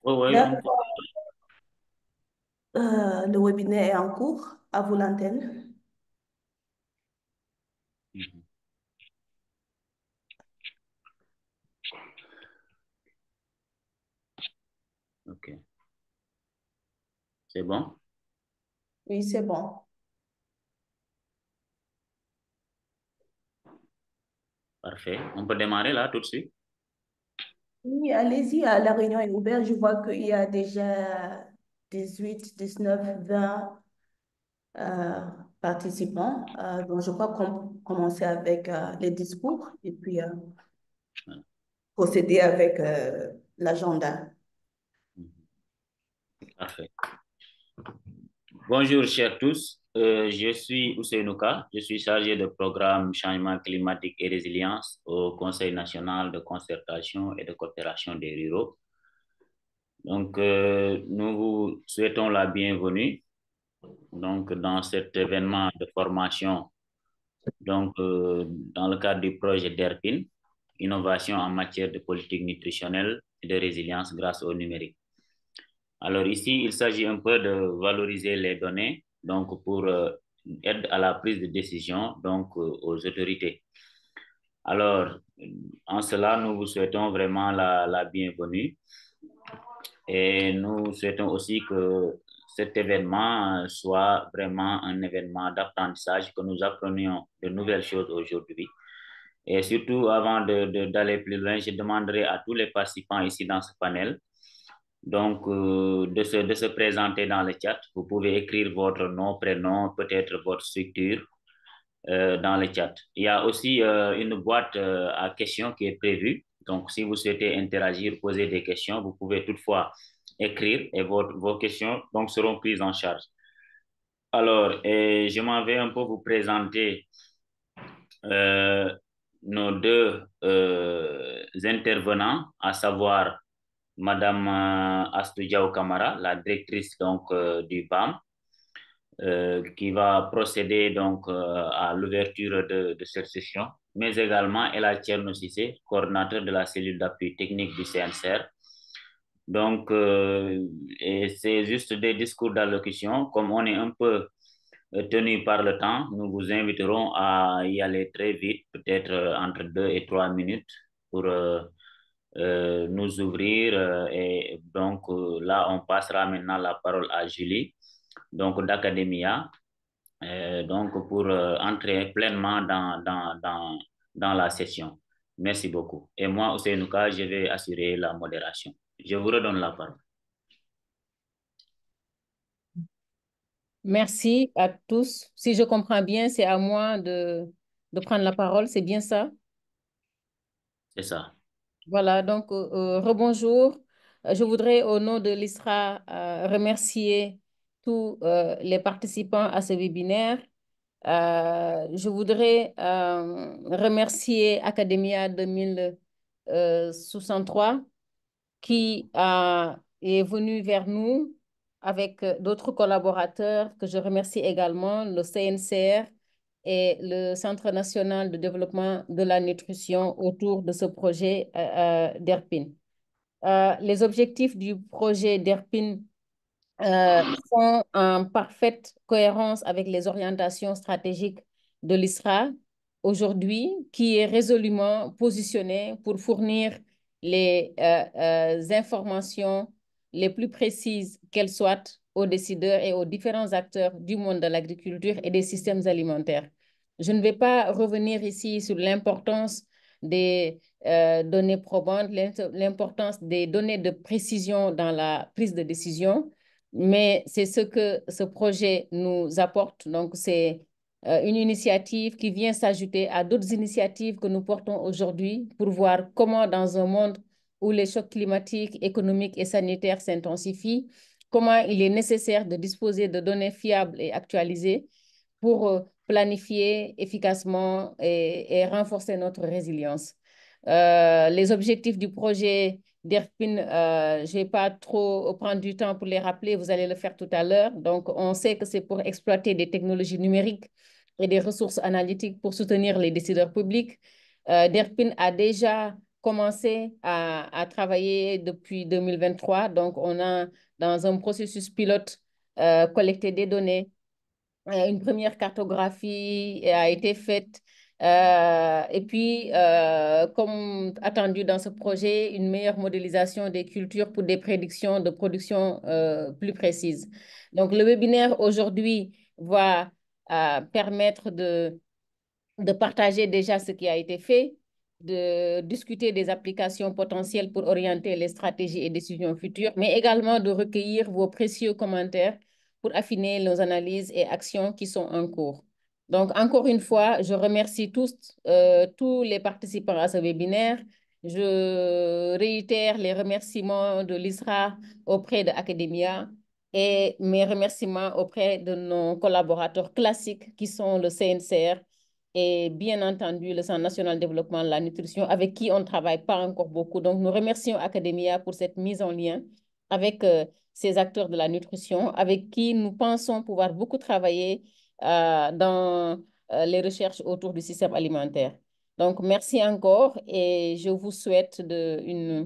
Oui, oui, on peut. D'accord. Le webinaire est en cours. À vous l'antenne. Mhm. OK. C'est bon? Oui, c'est bon. Parfait. On peut démarrer là tout de suite? Oui, allez-y, la réunion est ouverte. Je vois qu'il y a déjà 18, 19, 20 euh, participants. Donc, je crois qu'on peut commencer avec les discours et puis Ouais. procéder avec l'agenda. Mhm. Parfait. Bonjour, chers tous. Je suis Ousseinouka. Je suis chargé de programme changement climatique et résilience au Conseil national de concertation et de coopération des ruraux. Donc, nous vous souhaitons la bienvenue donc, dans cet événement de formation dans le cadre du projet DERPIN, innovation en matière de politique nutritionnelle et de résilience grâce au numérique. Alors ici, il s'agit un peu de valoriser les données donc pour aide à la prise de décision aux autorités. Alors, en cela, nous vous souhaitons vraiment la bienvenue et nous souhaitons aussi que cet événement soit vraiment un événement d'apprentissage, que nous apprenions de nouvelles choses aujourd'hui. Et surtout, avant d'aller plus loin, je demanderai à tous les participants ici dans ce panel de se présenter dans le chat. Vous pouvez écrire votre nom, prénom, peut-être votre structure dans le chat. Il y a aussi une boîte à questions qui est prévue. Donc, si vous souhaitez interagir, poser des questions, vous pouvez toutefois écrire et vos questions seront prises en charge. Alors, je m'en vais un peu vous présenter euh, nos deux intervenants, à savoir Madame Astou Diaw Camara, la directrice du BAM, qui va procéder à l'ouverture de cette session, mais également Ella Thierno Cissé, coordinateur de la cellule d'appui technique du CNCR. Et c'est juste des discours d'allocution. Comme on est un peu tenu par le temps, nous vous inviterons à y aller très vite, peut-être entre 2 et 3 minutes pour nous ouvrir. Là, on passera maintenant la parole à Julie, d'Academia, pour entrer pleinement dans la session. Merci beaucoup. Et moi, Ousseinouka, je vais assurer la modération. Je vous redonne la parole. Merci à tous. Si je comprends bien, c'est à moi de prendre la parole, c'est bien ça? C'est ça. Voilà, donc rebonjour. Je voudrais, au nom de l'ISRA, remercier tous les participants à ce webinaire. Je voudrais remercier Academia 2063 qui est venu vers nous avec d'autres collaborateurs que je remercie également, le CNCR et le Centre national de développement de la nutrition autour de ce projet d'ERPIN. Les objectifs du projet d'ERPIN sont en parfaite cohérence avec les orientations stratégiques de l'ISRA aujourd'hui, qui est résolument positionné pour fournir les informations les plus précises qu'elles soient aux décideurs et aux différents acteurs du monde de l'agriculture et des systèmes alimentaires. Je ne vais pas revenir ici sur l'importance des données probantes, l'importance des données de précision dans la prise de décision, mais c'est ce que ce projet nous apporte. Donc, c'est une initiative qui vient s'ajouter à d'autres initiatives que nous portons aujourd'hui pour voir comment, dans un monde où les chocs climatiques, économiques et sanitaires s'intensifient, comment il est nécessaire de disposer de données fiables et actualisées pour planifier efficacement et renforcer notre résilience. Les objectifs du projet d'ERPIN, je ne vais pas trop prendre du temps pour les rappeler, vous allez le faire tout à l'heure. Donc, on sait que c'est pour exploiter des technologies numériques et des ressources analytiques pour soutenir les décideurs publics. DERPIN a déjà commencé à travailler depuis 2023. Donc, on a, dans un processus pilote, collecté des données. Une première cartographie a été faite. Et puis, comme attendu dans ce projet, une meilleure modélisation des cultures pour des prédictions de production plus précises. Donc, le webinaire aujourd'hui va permettre de partager déjà ce qui a été fait, de discuter des applications potentielles pour orienter les stratégies et décisions futures, mais également de recueillir vos précieux commentaires pour affiner nos analyses et actions qui sont en cours. Donc, encore une fois, je remercie tous les participants à ce webinaire. Je réitère les remerciements de l'ISRA auprès de Academia et mes remerciements auprès de nos collaborateurs classiques qui sont le CNCR et bien entendu le Centre national de développement de la nutrition, avec qui on ne travaille pas encore beaucoup. Donc, nous remercions Academia pour cette mise en lien avec ces acteurs de la nutrition, avec qui nous pensons pouvoir beaucoup travailler dans les recherches autour du système alimentaire. Donc, merci encore et je vous souhaite des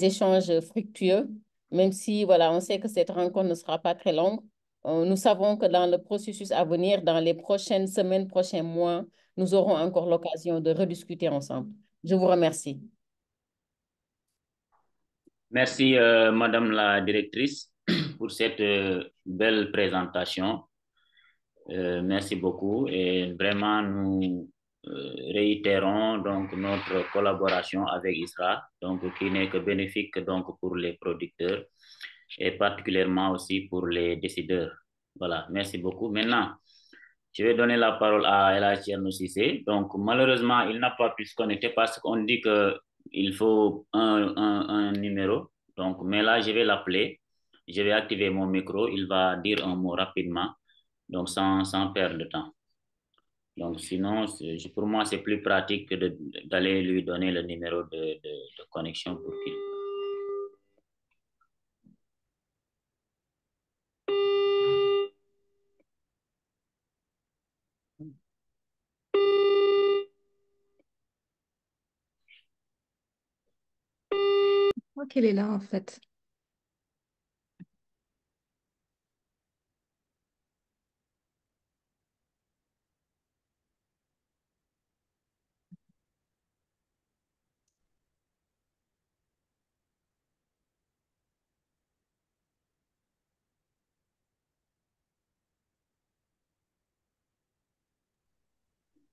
échanges fructueux, même si, voilà, on sait que cette rencontre ne sera pas très longue. Nous savons que dans le processus à venir, dans les prochaines semaines, prochains mois, nous aurons encore l'occasion de rediscuter ensemble. Je vous remercie. Merci, Madame la directrice, pour cette belle présentation. Merci beaucoup et vraiment nous réitérons donc notre collaboration avec ISRA, donc qui n'est que bénéfique donc pour les producteurs et particulièrement aussi pour les décideurs. Voilà, merci beaucoup. Maintenant, je vais donner la parole à El Hadji Thierno Cissé. Donc, malheureusement, il n'a pas pu se connecter parce qu'on dit qu'il faut un numéro. Donc, mais là, je vais l'appeler. Je vais activer mon micro. Il va dire un mot rapidement, donc sans perdre de temps. Donc, sinon, pour moi, c'est plus pratique que d'aller lui donner le numéro de connexion pour qu'il... Je crois qu'elle est là, en fait.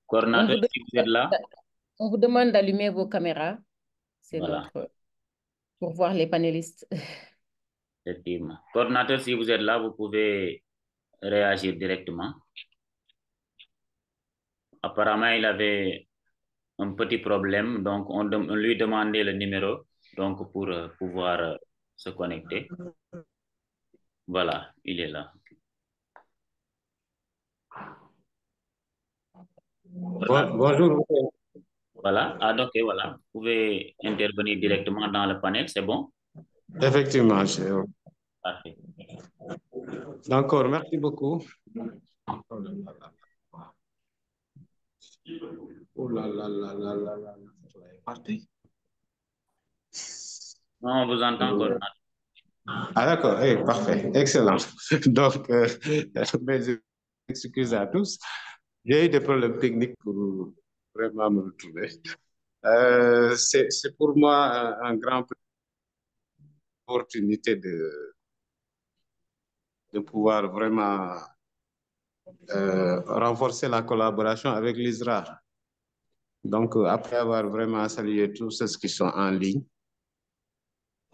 Coordinateur, si vous êtes là. On vous demande d'allumer vos caméras. C'est Voilà. pour voir les panélistes. Effectivement. Coordinateur, si vous êtes là, vous pouvez réagir directement. Apparemment, il avait un petit problème, donc on lui demandait le numéro donc pour pouvoir se connecter. Voilà, il est là. Bonjour. Voilà, ah, donc voilà, vous pouvez intervenir directement dans le panel, c'est bon? Effectivement, c'est parfait. D'accord, merci beaucoup. Oh là là là là là là, parti. Non, on vous entend, coordinateur. Ah d'accord, parfait, excellent. Donc, mes excuses à tous. J'ai eu des problèmes techniques pour vraiment me retrouver. C'est pour moi un grand opportunité de pouvoir vraiment renforcer la collaboration avec l'ISRA. Donc, après avoir vraiment salué tous ceux qui sont en ligne,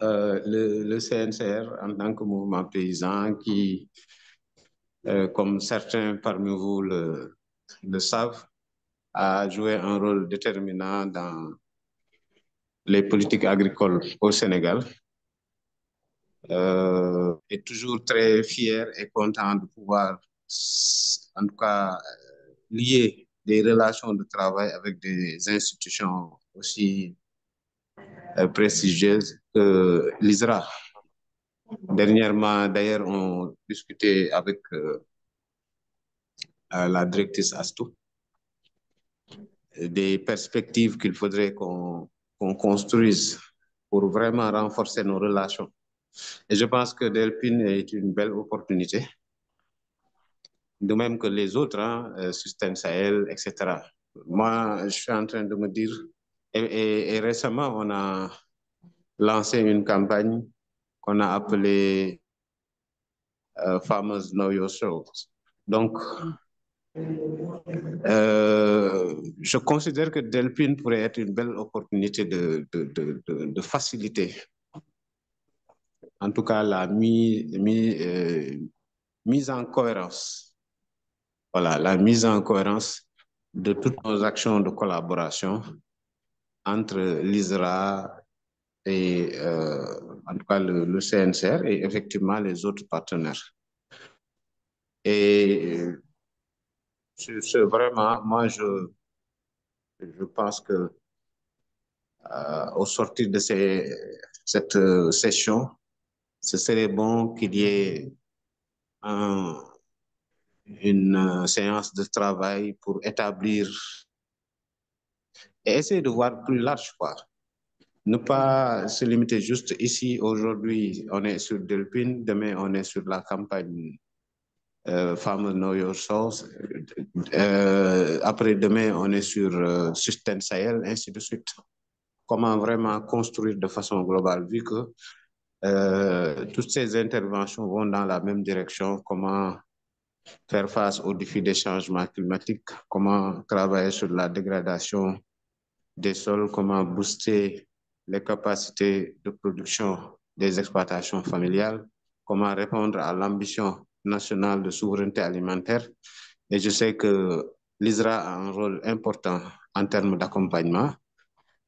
le CNCR, en tant que mouvement paysan, qui, comme certains parmi vous le savent, a joué un rôle déterminant dans les politiques agricoles au Sénégal, est toujours très fier et content de pouvoir, en tout cas, lier des relations de travail avec des institutions aussi prestigieuses que l'ISRA. Dernièrement, d'ailleurs, on discutait avec la directrice Astou des perspectives qu'il faudrait qu'on qu'on construise pour vraiment renforcer nos relations. Et je pense que Delphin est une belle opportunité, de même que les autres, hein, Système Sahel, etc. Moi, je suis en train de me dire, et récemment, on a lancé une campagne qu'on a appelée Farmers Know Your Source. Donc, je considère que Delphin pourrait être une belle opportunité de faciliter, en tout cas, la mise en cohérence. Voilà, la mise en cohérence de toutes nos actions de collaboration entre l'ISRA et, en tout cas, le CNCR et effectivement les autres partenaires. Et vraiment, moi, je pense que au sortir de cette session, ce serait bon qu'il y ait une séance de travail pour établir et essayer de voir plus large, quoi. Ne pas se limiter juste ici. Aujourd'hui, on est sur Delphin, demain, on est sur la campagne Farmers Know Your Source. Après demain, on est sur Système Sahel, ainsi de suite. Comment vraiment construire de façon globale, vu que toutes ces interventions vont dans la même direction, comment faire face aux défis des changements climatiques, comment travailler sur la dégradation des sols, comment booster les capacités de production des exploitations familiales, comment répondre à l'ambition nationale de souveraineté alimentaire. Et je sais que l'ISRA a un rôle important en termes d'accompagnement,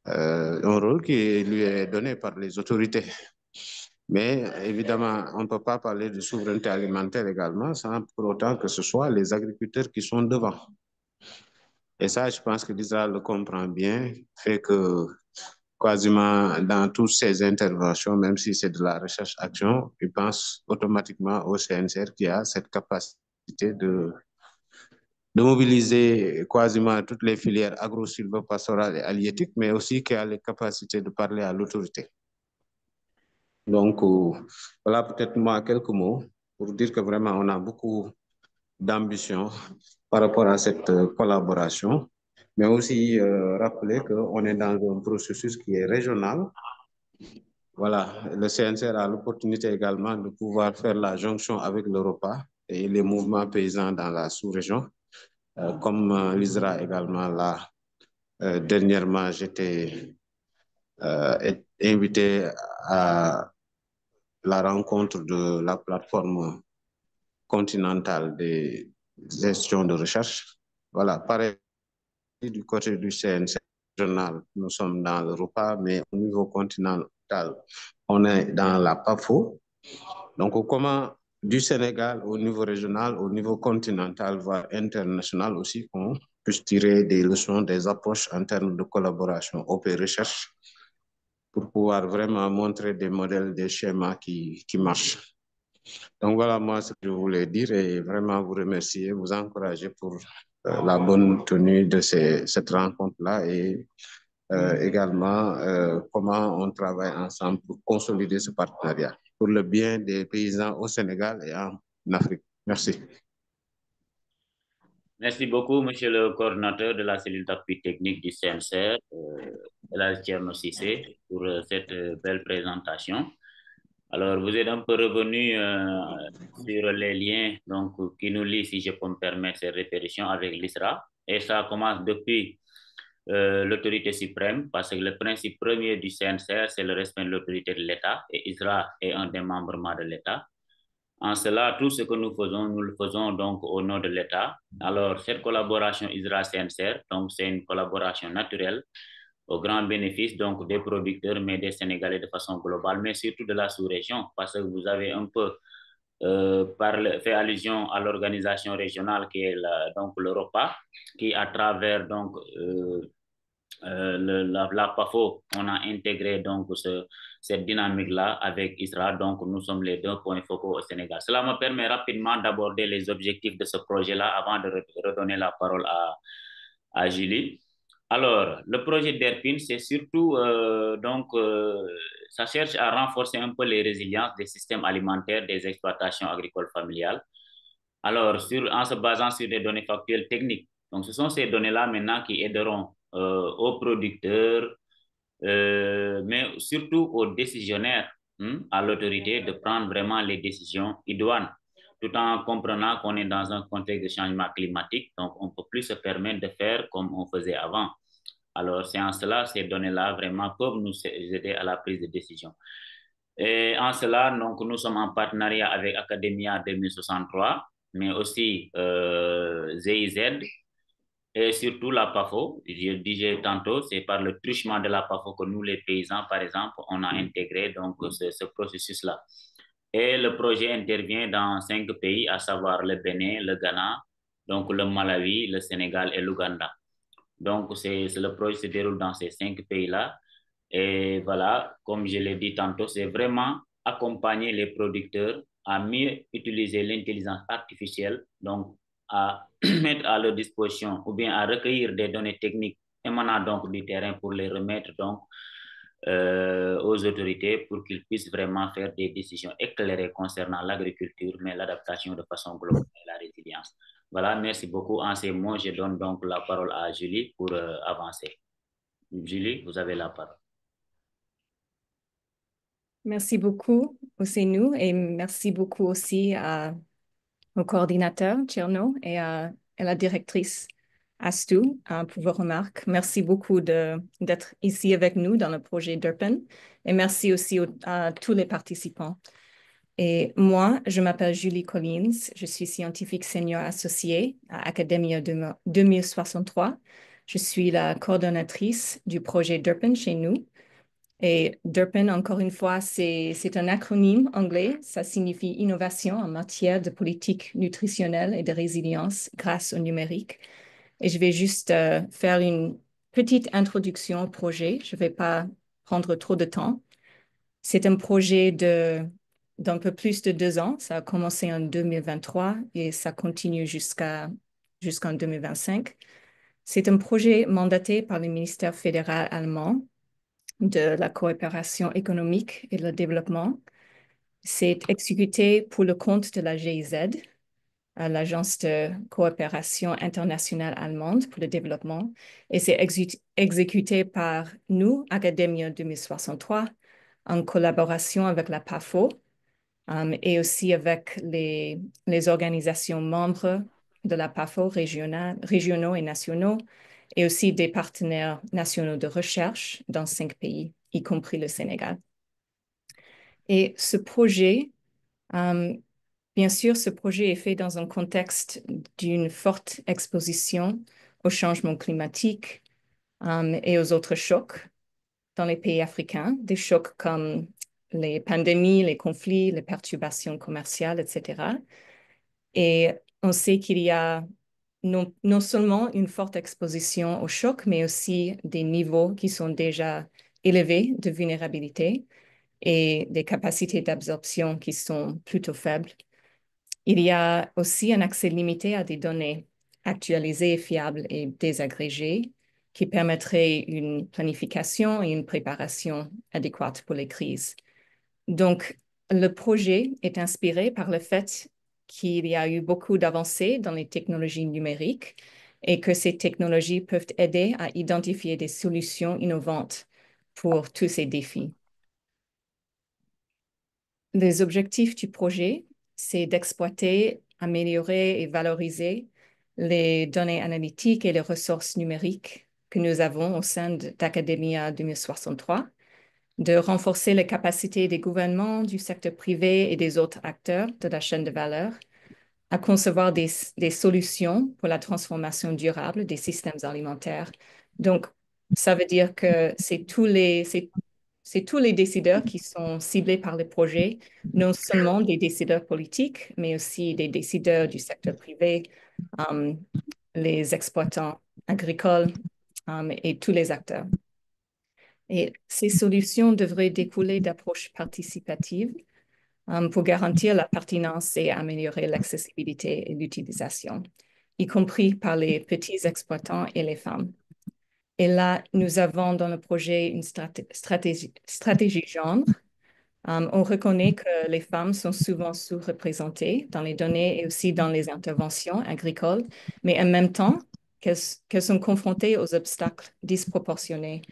un rôle qui lui est donné par les autorités. Mais évidemment, on ne peut pas parler de souveraineté alimentaire également sans pour autant que ce soit les agriculteurs qui sont devant. Et ça, je pense que l'ISRA le comprend bien, fait que quasiment dans toutes ces interventions, même si c'est de la recherche-action, il pense automatiquement au CNCR qui a cette capacité de mobiliser quasiment toutes les filières agro-silvopastorales et halieutiques, mais aussi qui a les capacités de parler à l'autorité. Donc, voilà peut-être moi quelques mots pour dire que vraiment on a beaucoup d'ambition par rapport à cette collaboration, mais aussi rappeler qu'on est dans un processus qui est régional. Voilà, le CNCR a l'opportunité également de pouvoir faire la jonction avec l'Europa et les mouvements paysans dans la sous-région. Comme l'ISRA également là, dernièrement, j'étais invité à la rencontre de la plateforme continentale des gestions de recherche. Voilà, pareil, du côté du CNCR régional, nous sommes dans l'Europa, mais au niveau continental, on est dans la PAFO. Donc, comment du Sénégal au niveau régional, au niveau continental, voire international aussi, on puisse tirer des leçons, des approches en termes de collaboration OP Recherche pour pouvoir vraiment montrer des modèles, des schémas qui marchent. Donc voilà, moi, ce que je voulais dire et vraiment vous remercier, vous encourager pour la bonne tenue de cette rencontre-là et également comment on travaille ensemble pour consolider ce partenariat pour le bien des paysans au Sénégal et en Afrique. Merci. Merci beaucoup, monsieur le coordinateur de la cellule d'appui technique du CNCR, Elhadji Thierno Cissé, pour cette belle présentation. Alors, vous êtes un peu revenu sur les liens donc, qui nous lient, si je peux me permettre cette répétition, avec l'ISRA. Et ça commence depuis l'autorité suprême, parce que le principe premier du CNCR, c'est le respect de l'autorité de l'État, et ISRA est un démembrement de l'État. En cela, tout ce que nous le faisons donc au nom de l'État. Alors, cette collaboration ISRA-CNCR, donc c'est une collaboration naturelle au grand bénéfice donc des producteurs, mais des Sénégalais de façon globale, mais surtout de la sous-région, parce que vous avez un peu fait allusion à l'organisation régionale qui est donc l'Europa, qui à travers donc la PAFO, on a intégré donc cette dynamique-là avec ISRA, donc nous sommes les deux points focaux au Sénégal. Cela me permet rapidement d'aborder les objectifs de ce projet-là avant de redonner la parole à Julie. Alors, le projet d'ERPIN, c'est surtout, ça cherche à renforcer un peu les résiliences des systèmes alimentaires des exploitations agricoles familiales. Alors, en se basant sur des données factuelles techniques. Donc, ce sont ces données-là maintenant qui aideront aux producteurs, mais surtout aux décisionnaires, à l'autorité de prendre vraiment les décisions idoines, tout en comprenant qu'on est dans un contexte de changement climatique, donc on ne peut plus se permettre de faire comme on faisait avant. Alors, c'est en cela, ces données-là vraiment peuvent nous aider à la prise de décision. Et en cela, donc, nous sommes en partenariat avec Academia 2063, mais aussi GIZ, et surtout la PAFO. Je disais tantôt, c'est par le truchement de la PAFO que nous, les paysans, par exemple, on a intégré donc ce processus-là. Et le projet intervient dans 5 pays, à savoir le Bénin, le Ghana, donc le Malawi, le Sénégal et l'Ouganda. Donc, le projet se déroule dans ces 5 pays-là. Et voilà, comme je l'ai dit tantôt, c'est vraiment accompagner les producteurs à mieux utiliser l'intelligence artificielle, donc à mettre à leur disposition ou bien à recueillir des données techniques émanant donc du terrain pour les remettre donc aux autorités pour qu'ils puissent vraiment faire des décisions éclairées concernant l'agriculture, mais l'adaptation de façon globale et la résilience. Voilà, merci beaucoup. En ces mots, je donne donc la parole à Julie pour avancer. Julie, vous avez la parole. Merci beaucoup, Ousseynou, et merci beaucoup aussi au coordinateur, Tcherno, et à la directrice, Astou, pour vos remarques. Merci beaucoup d'être ici avec nous dans le projet DERPIN, et merci aussi à tous les participants. Et moi, je m'appelle Julie Collins, je suis scientifique senior associée à Academia 2063. Je suis la coordonnatrice du projet DERPIN chez nous. Et DERPIN, encore une fois, c'est un acronyme anglais. Ça signifie innovation en matière de politique nutritionnelle et de résilience grâce au numérique. Et je vais juste faire une petite introduction au projet. Je ne vais pas prendre trop de temps. C'est un projet d'un peu plus de 2 ans. Ça a commencé en 2023 et ça continue jusqu'en 2025. C'est un projet mandaté par le ministère fédéral allemand de la coopération économique et le développement. C'est exécuté pour le compte de la GIZ, l'Agence de coopération internationale allemande pour le développement, et c'est exécuté par nous, Academia 2063, en collaboration avec la PAFO et aussi avec les organisations membres de la PAFO régionaux et nationaux, et aussi des partenaires nationaux de recherche dans 5 pays, y compris le Sénégal. Et ce projet, bien sûr, ce projet est fait dans un contexte d'une forte exposition au changement climatique et aux autres chocs dans les pays africains, des chocs comme les pandémies, les conflits, les perturbations commerciales, etc. Et on sait qu'il y a non seulement une forte exposition au choc, mais aussi des niveaux qui sont déjà élevés de vulnérabilité et des capacités d'absorption qui sont plutôt faibles. Il y a aussi un accès limité à des données actualisées, fiables et désagrégées qui permettraient une planification et une préparation adéquate pour les crises. Donc, le projet est inspiré par le fait qu'il y a eu beaucoup d'avancées dans les technologies numériques et que ces technologies peuvent aider à identifier des solutions innovantes pour tous ces défis. Les objectifs du projet, c'est d'exploiter, améliorer et valoriser les données analytiques et les ressources numériques que nous avons au sein d'Academia 2063, de renforcer les capacités des gouvernements, du secteur privé et des autres acteurs de la chaîne de valeur, à concevoir des solutions pour la transformation durable des systèmes alimentaires. Donc, ça veut dire que c'est tous les décideurs qui sont ciblés par le projet, non seulement des décideurs politiques, mais aussi des décideurs du secteur privé, les exploitants agricoles et tous les acteurs. Et ces solutions devraient découler d'approches participatives pour garantir la pertinence et améliorer l'accessibilité et l'utilisation, y compris par les petits exploitants et les femmes. Et là, nous avons dans le projet une stratégie genre. On reconnaît que les femmes sont souvent sous-représentées dans les données et aussi dans les interventions agricoles, mais en même temps qu'elles sont confrontées aux obstacles disproportionnés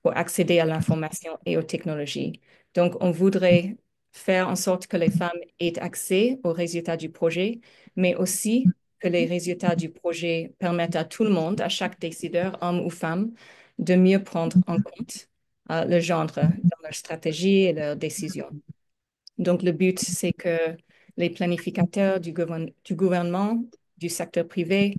pour accéder à l'information et aux technologies. Donc, on voudrait faire en sorte que les femmes aient accès aux résultats du projet, mais aussi que les résultats du projet permettent à tout le monde, à chaque décideur, homme ou femme, de mieux prendre en compte le genre dans leur stratégie et leurs décisions. Donc, le but, c'est que les planificateurs du gouvernement, du secteur privé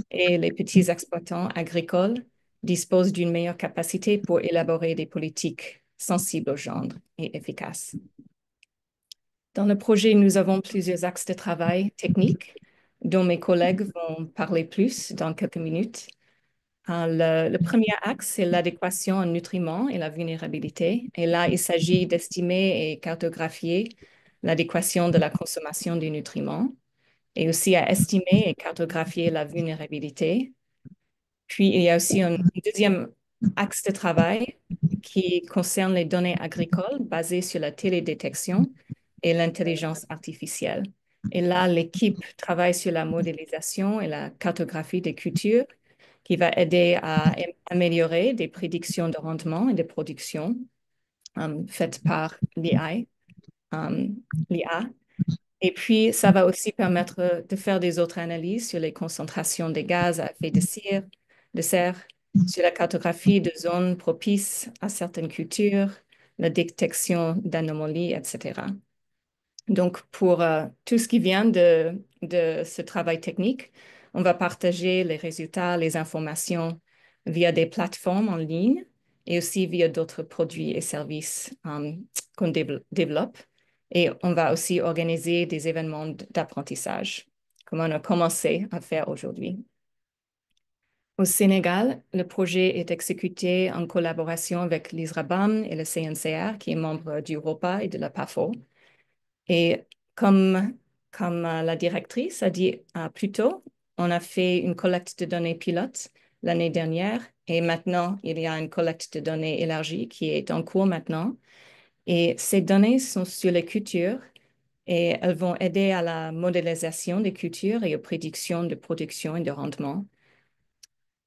et les petits exploitants agricoles disposent d'une meilleure capacité pour élaborer des politiques sensibles au genre et efficaces. Dans le projet, nous avons plusieurs axes de travail techniques dont mes collègues vont parler plus dans quelques minutes. Le premier axe, c'est l'adéquation en nutriments et la vulnérabilité. Et là, il s'agit d'estimer et cartographier l'adéquation de la consommation des nutriments et aussi à estimer et cartographier la vulnérabilité. Puis, il y a aussi un deuxième axe de travail qui concerne les données agricoles basées sur la télédétection et l'intelligence artificielle. Et là, l'équipe travaille sur la modélisation et la cartographie des cultures qui va aider à améliorer des prédictions de rendement et de production faites par l'IA. Et puis, ça va aussi permettre de faire des autres analyses sur les concentrations de gaz à effet de serre, sur la cartographie de zones propices à certaines cultures, la détection d'anomalies, etc. Donc, pour tout ce qui vient de ce travail technique, on va partager les résultats, les informations via des plateformes en ligne et aussi via d'autres produits et services qu'on développe. Et on va aussi organiser des événements d'apprentissage, comme on a commencé à faire aujourd'hui. Au Sénégal, le projet est exécuté en collaboration avec l'ISRABAM et le CNCR, qui est membre du ROPA et de la PAFO. Et comme la directrice a dit plus tôt, on a fait une collecte de données pilote l'année dernière et maintenant, il y a une collecte de données élargie qui est en cours maintenant. Et ces données sont sur les cultures et elles vont aider à la modélisation des cultures et aux prédictions de production et de rendement.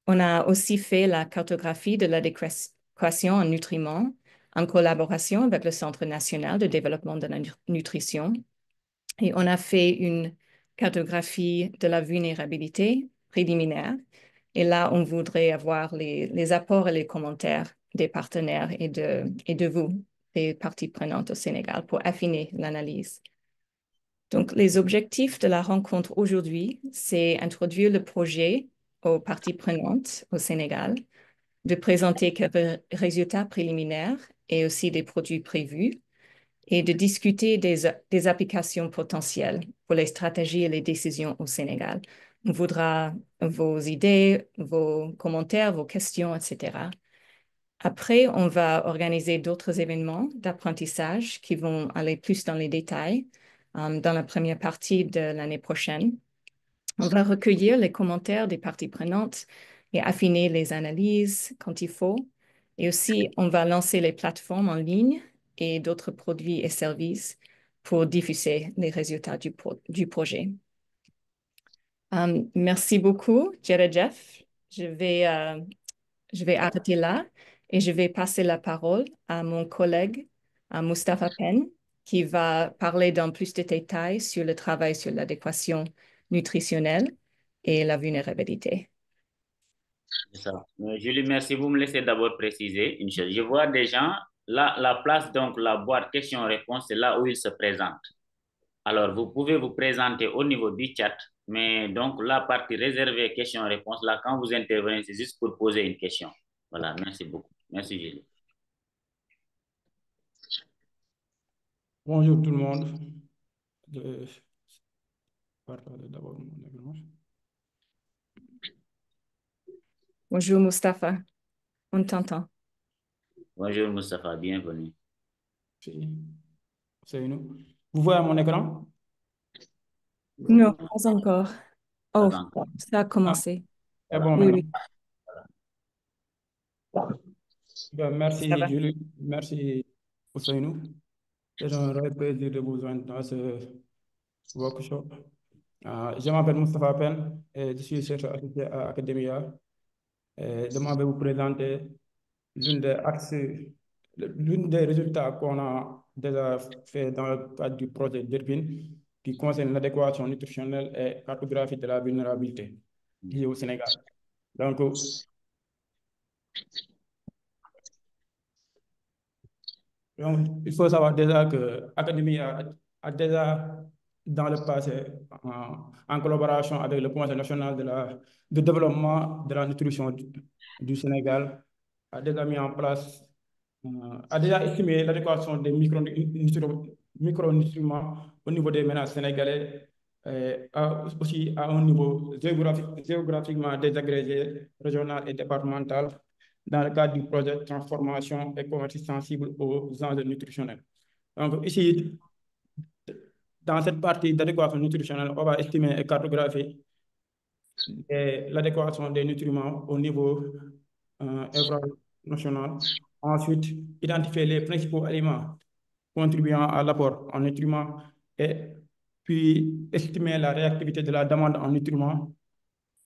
On a aussi fait la cartographie de l'adéquation en nutriments en collaboration avec le Centre national de développement de la nutrition. Et on a fait une cartographie de la vulnérabilité préliminaire. Et là, on voudrait avoir les apports et les commentaires des partenaires et de vous, des parties prenantes au Sénégal, pour affiner l'analyse. Donc, les objectifs de la rencontre aujourd'hui, c'est introduire le projet aux parties prenantes au Sénégal, de présenter quelques résultats préliminaires et aussi des produits prévus, et de discuter des applications potentielles pour les stratégies et les décisions au Sénégal. On voudra vos idées, vos commentaires, vos questions, etc. Après, on va organiser d'autres événements d'apprentissage qui vont aller plus dans les détails dans la première partie de l'année prochaine. On va recueillir les commentaires des parties prenantes et affiner les analyses quand il faut. Et aussi, on va lancer les plateformes en ligne et d'autres produits et services pour diffuser les résultats du projet. Merci beaucoup, Jeff. Je vais arrêter là et je vais passer la parole à mon collègue, à Mustapha Penn, qui va parler dans plus de détails sur le travail sur l'adéquation nutritionnelle et la vulnérabilité. C'est ça. Julie, merci. Vous me laissez d'abord préciser une chose. Je vois des gens, là, la place, donc la boîte questions-réponses, c'est là où ils se présentent. Alors, vous pouvez vous présenter au niveau du chat, mais donc la partie réservée questions-réponses, là, quand vous intervenez, c'est juste pour poser une question. Voilà, merci beaucoup. Merci, Julie. Bonjour tout le monde. Je partage d'abord mon écran. Bonjour, Mustapha. On t'entend. Bonjour, Mustapha. Bienvenue. C'est nous. Vous voyez mon écran? Non, pas encore. Oh, Pas encore. ça a commencé. C'est bon Oui, maintenant. oui. Merci Ça va. Julie, merci Ousseynou. C'est un vrai plaisir de vous joindre dans ce workshop. Je m'appelle Moustapha Pen et je suis chercheur associé à Academia. Demain, je vais vous présenter l'une des résultats qu'on a déjà fait dans le cadre du projet DERPIN qui concerne l'adéquation nutritionnelle et cartographie de la vulnérabilité ici au Sénégal. Donc, il faut savoir déjà que l'Académie a déjà, dans le passé, en collaboration avec le Conseil national de développement de la nutrition du Sénégal, a déjà mis en place, a déjà estimé l'adéquation des micronutriments au niveau des ménages sénégalais, aussi à un niveau géographiquement désagrégé, régional et départemental, dans le cadre du projet de transformation et commerce sensible aux enjeux nutritionnels. Donc ici, dans cette partie d'adéquation nutritionnelle, on va estimer et cartographier l'adéquation des nutriments au niveau national. Ensuite, identifier les principaux aliments contribuant à l'apport en nutriments et puis estimer la réactivité de la demande en nutriments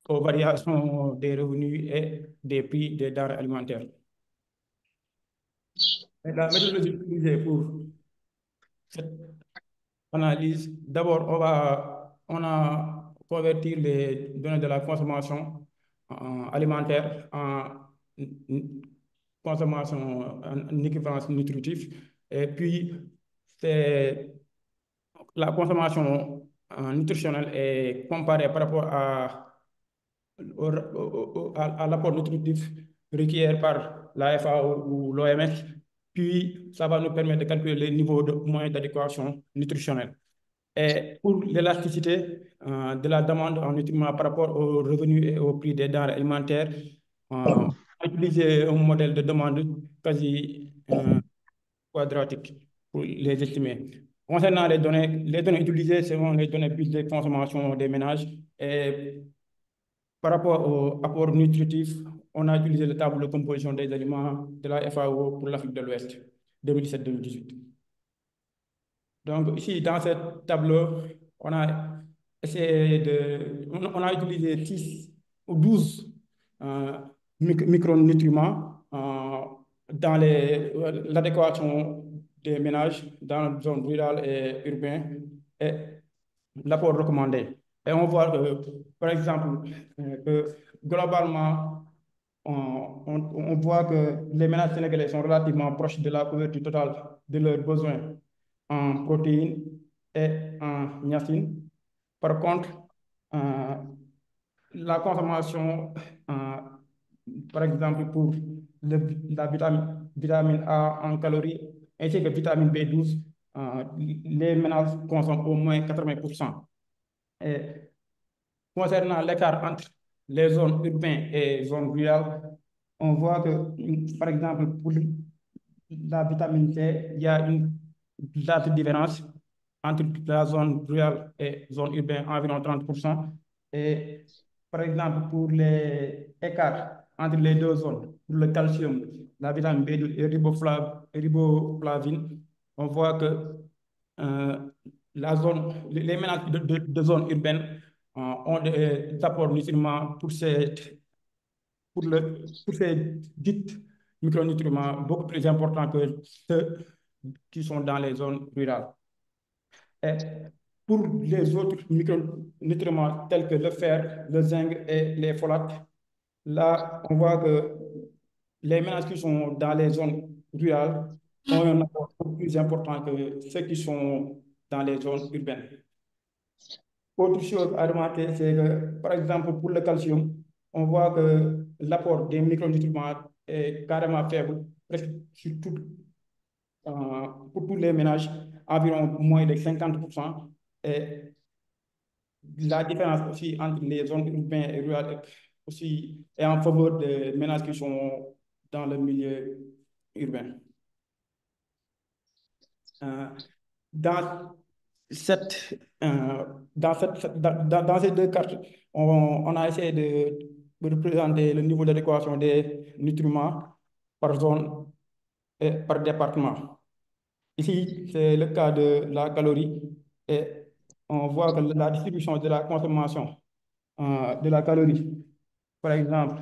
aux variations des revenus et des prix des denrées alimentaires. Et la méthodologie utilisée pour cette analyse, d'abord, on a converti les données de la consommation alimentaire en consommation en équivalence nutritive. Et puis, la consommation nutritionnelle est comparée par rapport à l'apport nutritif requiert par la FAO ou l'OMS. Puis, ça va nous permettre de calculer les niveaux de moyens d'adéquation nutritionnelle. Et pour l'élasticité de la demande en nutriments par rapport aux revenus et au prix des denrées alimentaires, on a utilisé un modèle de demande quasi quadratique pour les estimer. Concernant les données utilisées seront les données plus de consommation des ménages. Et par rapport au apport nutritif, on a utilisé le tableau de composition des aliments de la FAO pour l'Afrique de l'Ouest, 2017-2018. Donc ici, dans ce tableau, on a utilisé 6 ou 12 micronutriments dans l'adéquation des ménages dans la zone rurale et urbaine et l'apport recommandé. Et on voit que, par exemple, que globalement, on voit que les ménages sénégalais sont relativement proches de la couverture totale de leurs besoins en protéines et en niacine. Par contre, la consommation, par exemple, pour la vitamine A en calories, ainsi que vitamine B12, les ménages consomment au moins 80%. Et concernant l'écart entre les zones urbaines et les zones rurales, on voit que, par exemple, pour la vitamine C, il y a une large différence entre la zone rurale et la zone urbaine, environ 30%. Et par exemple, pour les écarts entre les deux zones, pour le calcium, la vitamine B12 et riboflavine, on voit que les ménages de zone urbaine ont des apports nutriments pour ces dites micronutriments beaucoup plus importants que ceux qui sont dans les zones rurales. Et pour les autres micronutriments tels que le fer, le zinc et les folates, là, on voit que les ménages qui sont dans les zones rurales ont un apport beaucoup plus important que ceux qui sont dans les zones urbaines. Autre chose à remarquer, c'est que, par exemple, pour le calcium, on voit que l'apport des micronutriments est carrément faible, presque pour tous les ménages, environ moins de 50%. Et la différence aussi entre les zones urbaines et rurales aussi est en faveur des ménages qui sont dans le milieu urbain. Dans ces deux cartes, on a essayé de représenter le niveau d'adéquation des nutriments par zone et par département. Ici, c'est le cas de la calorie et on voit que la distribution de la consommation de la calorie, par exemple,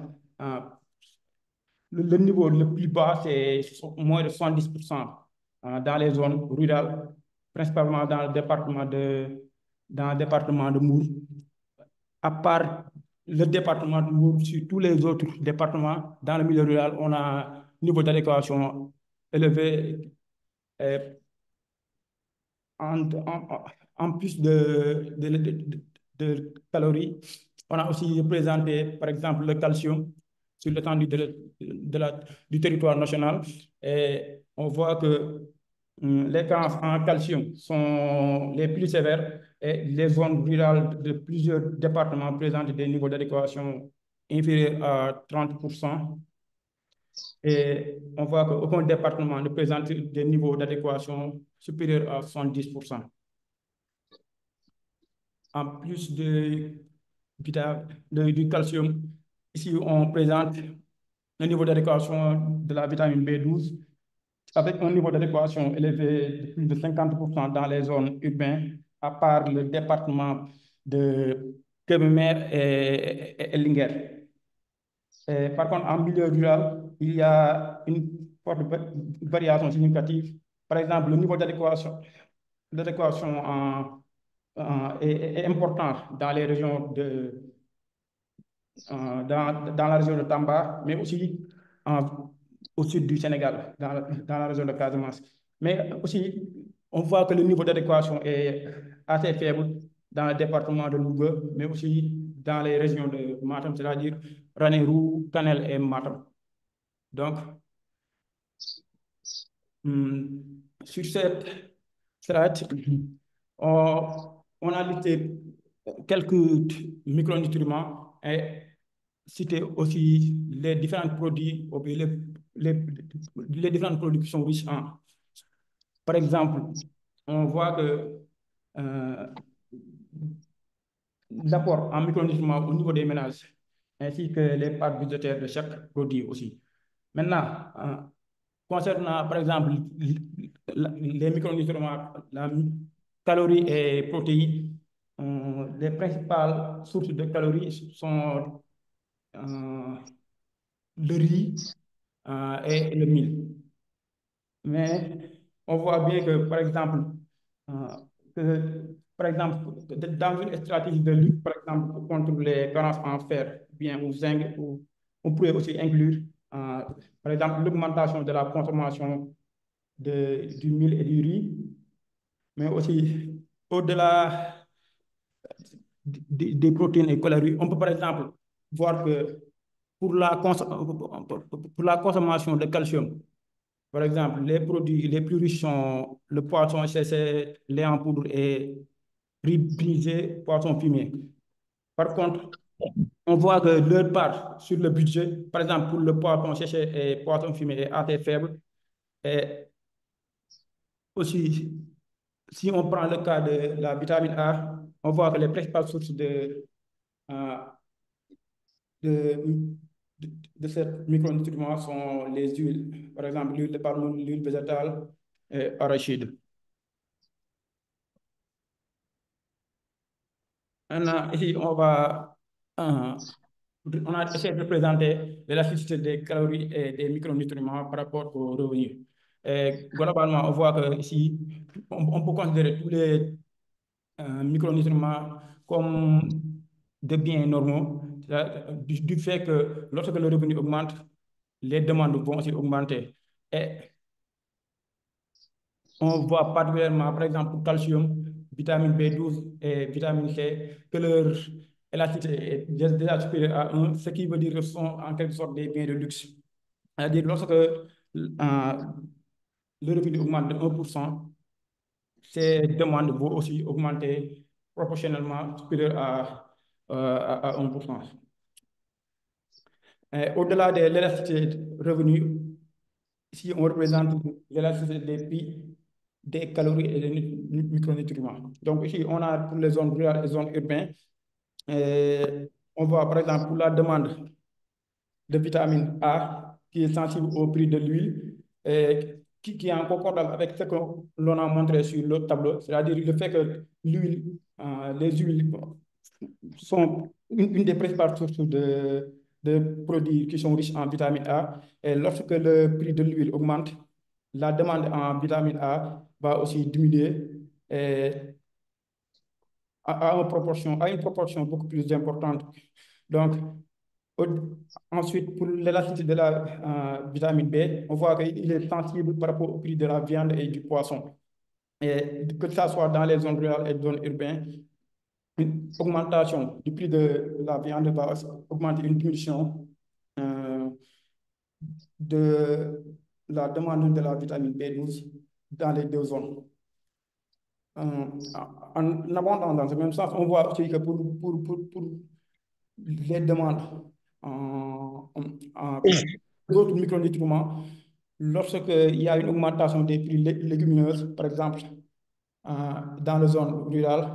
le niveau le plus bas, c'est moins de 70% dans les zones rurales, principalement dans le département de Mour. À part le département de Mour, sur tous les autres départements, dans le milieu rural, on a un niveau d'adéquation élevé. En plus de calories, on a aussi présenté, par exemple, le calcium sur l'étendue du territoire national. Et on voit que les carences en calcium sont les plus sévères et les zones rurales de plusieurs départements présentent des niveaux d'adéquation inférieurs à 30%. Et on voit qu'aucun département ne présente des niveaux d'adéquation supérieurs à 70%. En plus du calcium, ici on présente un niveau d'adéquation de la vitamine B12 avec un niveau d'adéquation élevé de plus de 50% dans les zones urbaines, à part le département de Kébémer et Linguère. Par contre, en milieu rural, il y a une forte variation significative. Par exemple, le niveau d'adéquation est important dans les régions dans la région de Tamba, mais aussi au sud du Sénégal, dans la région de Casamance. Mais aussi, on voit que le niveau d'adéquation est assez faible dans le département de Louga, mais aussi dans les régions de Matam, c'est-à-dire Ranérou, Kanel et Matam. Donc, sur cette slide, on a listé quelques micronutriments et cité aussi les différents produits, les différents produits qui sont riches en. Par exemple, on voit que l'apport en micronutriments au niveau des ménages, ainsi que les parts budgétaires de chaque produit aussi. Maintenant, concernant par exemple les micronutriments, la calories et protéines, les principales sources de calories sont le riz et le mil. Mais on voit bien que, par exemple, dans une stratégie de lutte, par exemple, contre les carences en fer, bien ou zinc, on pourrait aussi inclure, par exemple, l'augmentation de la consommation du mil et du riz, mais aussi au-delà des protéines et calories. On peut, par exemple, voir que pour la consommation de calcium, par exemple, les produits les plus riches sont le poisson séché, lait en poudre et riz brisé, poisson fumé. Par contre, on voit que leur part sur le budget, par exemple, pour le poisson séché et poisson fumé est assez faible. Et aussi, si on prend le cas de la vitamine A, on voit que les principales sources de ces micronutriments sont les huiles, par exemple l'huile de palme, l'huile végétale et arachide. Maintenant, ici, on a essayé de présenter l'élasticité des calories et des micronutriments par rapport aux revenus. Et globalement, on voit que ici, on peut considérer tous les micronutriments comme des biens normaux, du fait que lorsque le revenu augmente, les demandes vont aussi augmenter. Et on voit particulièrement, par exemple, pour calcium, vitamine B12 et vitamine C, que leur élasticité est déjà supérieure à 1, ce qui veut dire que ce sont en quelque sorte des biens de luxe. C'est-à-dire, lorsque le revenu augmente de 1%, ces demandes vont aussi augmenter proportionnellement supérieure à 1%. Au-delà de l'élasticité de revenu, ici on représente l'élasticité des prix des calories et des micronutriments. Donc ici, on a pour les zones rurales et les zones urbaines, on voit par exemple pour la demande de vitamine A, qui est sensible au prix de l'huile, et qui est en concordance avec ce que l'on a montré sur le tableau, c'est-à-dire le fait que les huiles sont une des principales sources de produits qui sont riches en vitamine A. Et lorsque le prix de l'huile augmente, la demande en vitamine A va aussi diminuer et à une proportion beaucoup plus importante. Donc, ensuite, pour l'élasticité de la vitamine B, on voit qu'il est sensible par rapport au prix de la viande et du poisson. Et que ça soit dans les zones rurales et les zones urbaines, une augmentation du prix de la viande va augmenter une diminution de la demande de la vitamine B12 dans les deux zones. En abondant dans ce même sens, on voit aussi que pour les demandes en d'autres micronutriments, lorsqu'il y a une augmentation des prix légumineuses, par exemple, dans la zone rurale,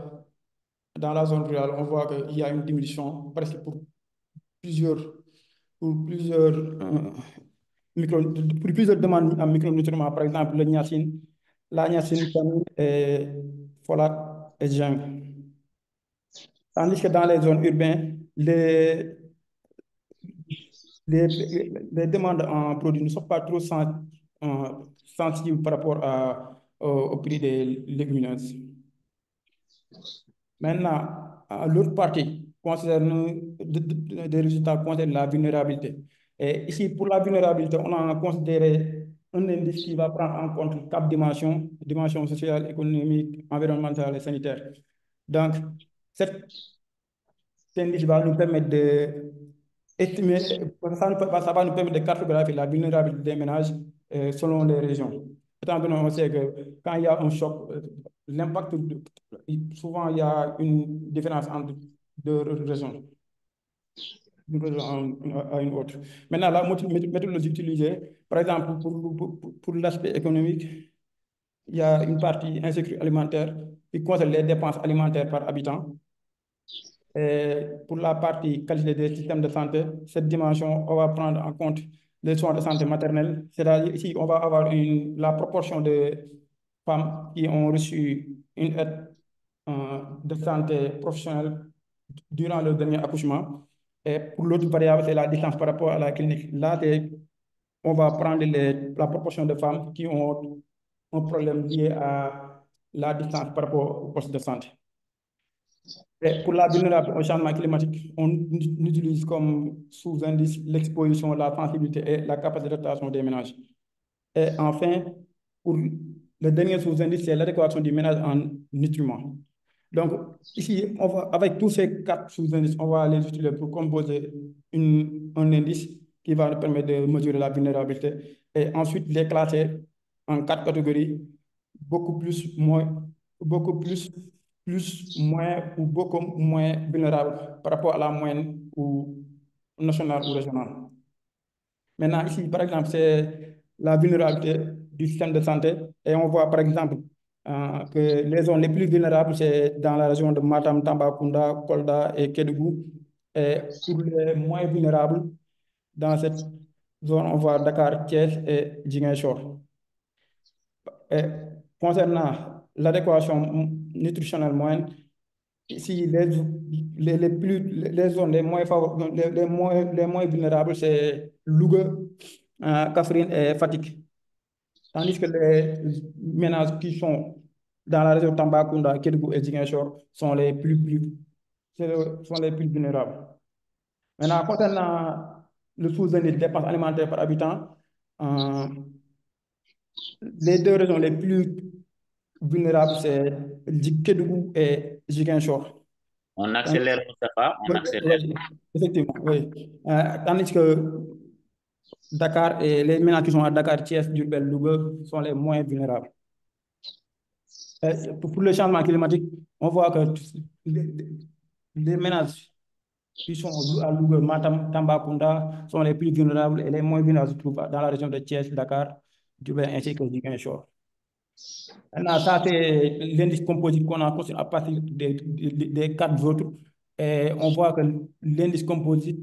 on voit qu'il y a une diminution presque pour plusieurs demandes en micronutriments, par exemple le niacine, la niacine, et folate et zinc. Tandis que dans les zones urbaines, les demandes en produits ne sont pas trop sensibles par rapport au prix des légumineuses. Maintenant, l'autre partie concerne des résultats concernant la vulnérabilité. Et ici, pour la vulnérabilité, on a considéré un indice qui va prendre en compte 4 dimensions sociales, économiques, environnementales et sanitaires. Donc, cet indice va nous permettre d'estimer, ça va nous permettre de cartographier la vulnérabilité des ménages selon les régions. Étant donné qu'on sait que quand il y a un choc, l'impact, souvent il y a une différence entre deux régions, d'une région à une autre. Maintenant, la méthodologie utilisée, par exemple, pour l'aspect économique, il y a une partie insécurité alimentaire qui concerne les dépenses alimentaires par habitant. Et pour la partie qualité des systèmes de santé, cette dimension, on va prendre en compte les soins de santé maternelle. C'est-à-dire ici, on va avoir la proportion de femmes qui ont reçu une aide de santé professionnelle durant le dernier accouchement. Et pour l'autre variable, c'est la distance par rapport à la clinique. Là, on va prendre la proportion de femmes qui ont un problème lié à la distance par rapport au poste de santé. Et pour la vulnérabilité au changement climatique, on utilise comme sous-indice l'exposition, la sensibilité et la capacité d'adaptation des ménages. Et enfin, pour le dernier sous-indice, c'est l'adéquation du ménage en nutriments. Donc, ici, avec tous ces 4 sous-indices, on va les utiliser pour composer un indice qui va nous permettre de mesurer la vulnérabilité et ensuite les classer en 4 catégories, beaucoup plus, moins, ou beaucoup moins vulnérables par rapport à la moyenne ou nationale ou régionale. Maintenant, ici, par exemple, c'est la vulnérabilité du système de santé et on voit, par exemple, que les zones les plus vulnérables, c'est dans la région de Matam, Tambacounda, Kolda et Kédougou. Et pour les moins vulnérables, dans cette zone, on voit Dakar, Thiès et Ziguinchor. Et concernant l'adéquation nutritionnelle moyenne, ici, les zones les moins vulnérables, c'est Louga, Kaffrine et Fatick. Tandis que les ménages qui sont dans la région de Tambacounda, Kédougou et Ziguinchor sont les plus vulnérables. Maintenant, concernant le sous-indice de dépenses alimentaires par habitant, les 2 régions les plus vulnérables, c'est Kédougou et Ziguinchor. On accélère, Moustapha, on accélère. Effectivement, oui. Tandis que Dakar et les ménages qui sont à Dakar, Thiès, Diourbel, Louga sont les moins vulnérables. Pour le changement climatique, on voit que les ménages qui sont à Louga, Matam, Tambacounda sont les plus vulnérables et les moins vulnérables se trouvent dans la région de Thiès, Dakar, Diourbel ainsi que Ziguinchor. Maintenant, ça, c'est l'indice composite qu'on a construit à partir des 4 autres. Et on voit que l'indice composite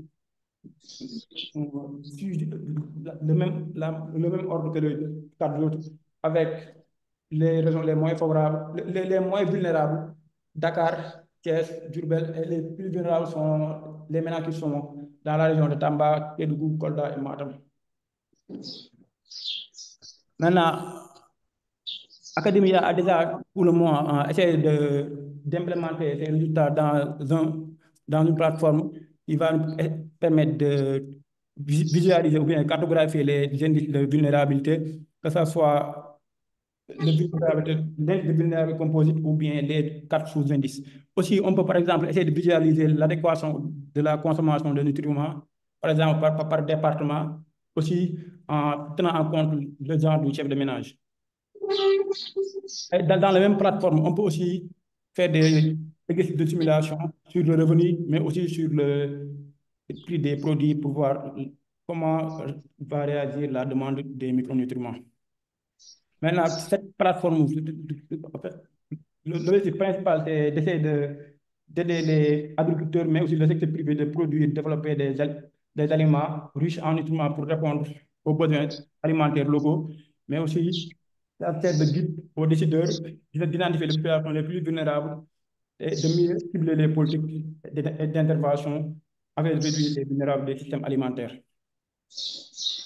le même ordre que les 4 autres, avec les régions les moins favorables, les moins vulnérables, Dakar, Thiès, Diourbel, et les plus vulnérables sont les ménages qui sont dans la région de Tamba, Kédougou, Kolda et Matam. Maintenant, Academia a déjà pour le moment essayé d'implémenter ces résultats dans une plateforme qui va nous permettre de visualiser ou bien cartographier les indices de vulnérabilité, que ce soit l'indice de vulnérabilité composite ou bien les 4 sous-indices. Aussi, on peut par exemple essayer de visualiser l'adéquation de la consommation de nutriments, par exemple par département, aussi en tenant en compte le genre du chef de ménage. Et dans la même plateforme, on peut aussi faire des exercices de simulation sur le revenu, mais aussi sur le prix des produits pour voir comment va réagir la demande des micronutriments. Maintenant, cette plateforme, l'objectif principal, c'est d'essayer d'aider les agriculteurs, mais aussi le secteur privé de produire, développer des aliments riches en nutriments pour répondre aux besoins alimentaires locaux, mais aussi ça sert de guide aux décideurs d'identifier les populations les plus vulnérables et de mieux cibler les politiques d'intervention afin de réduire les vulnérables des systèmes alimentaires.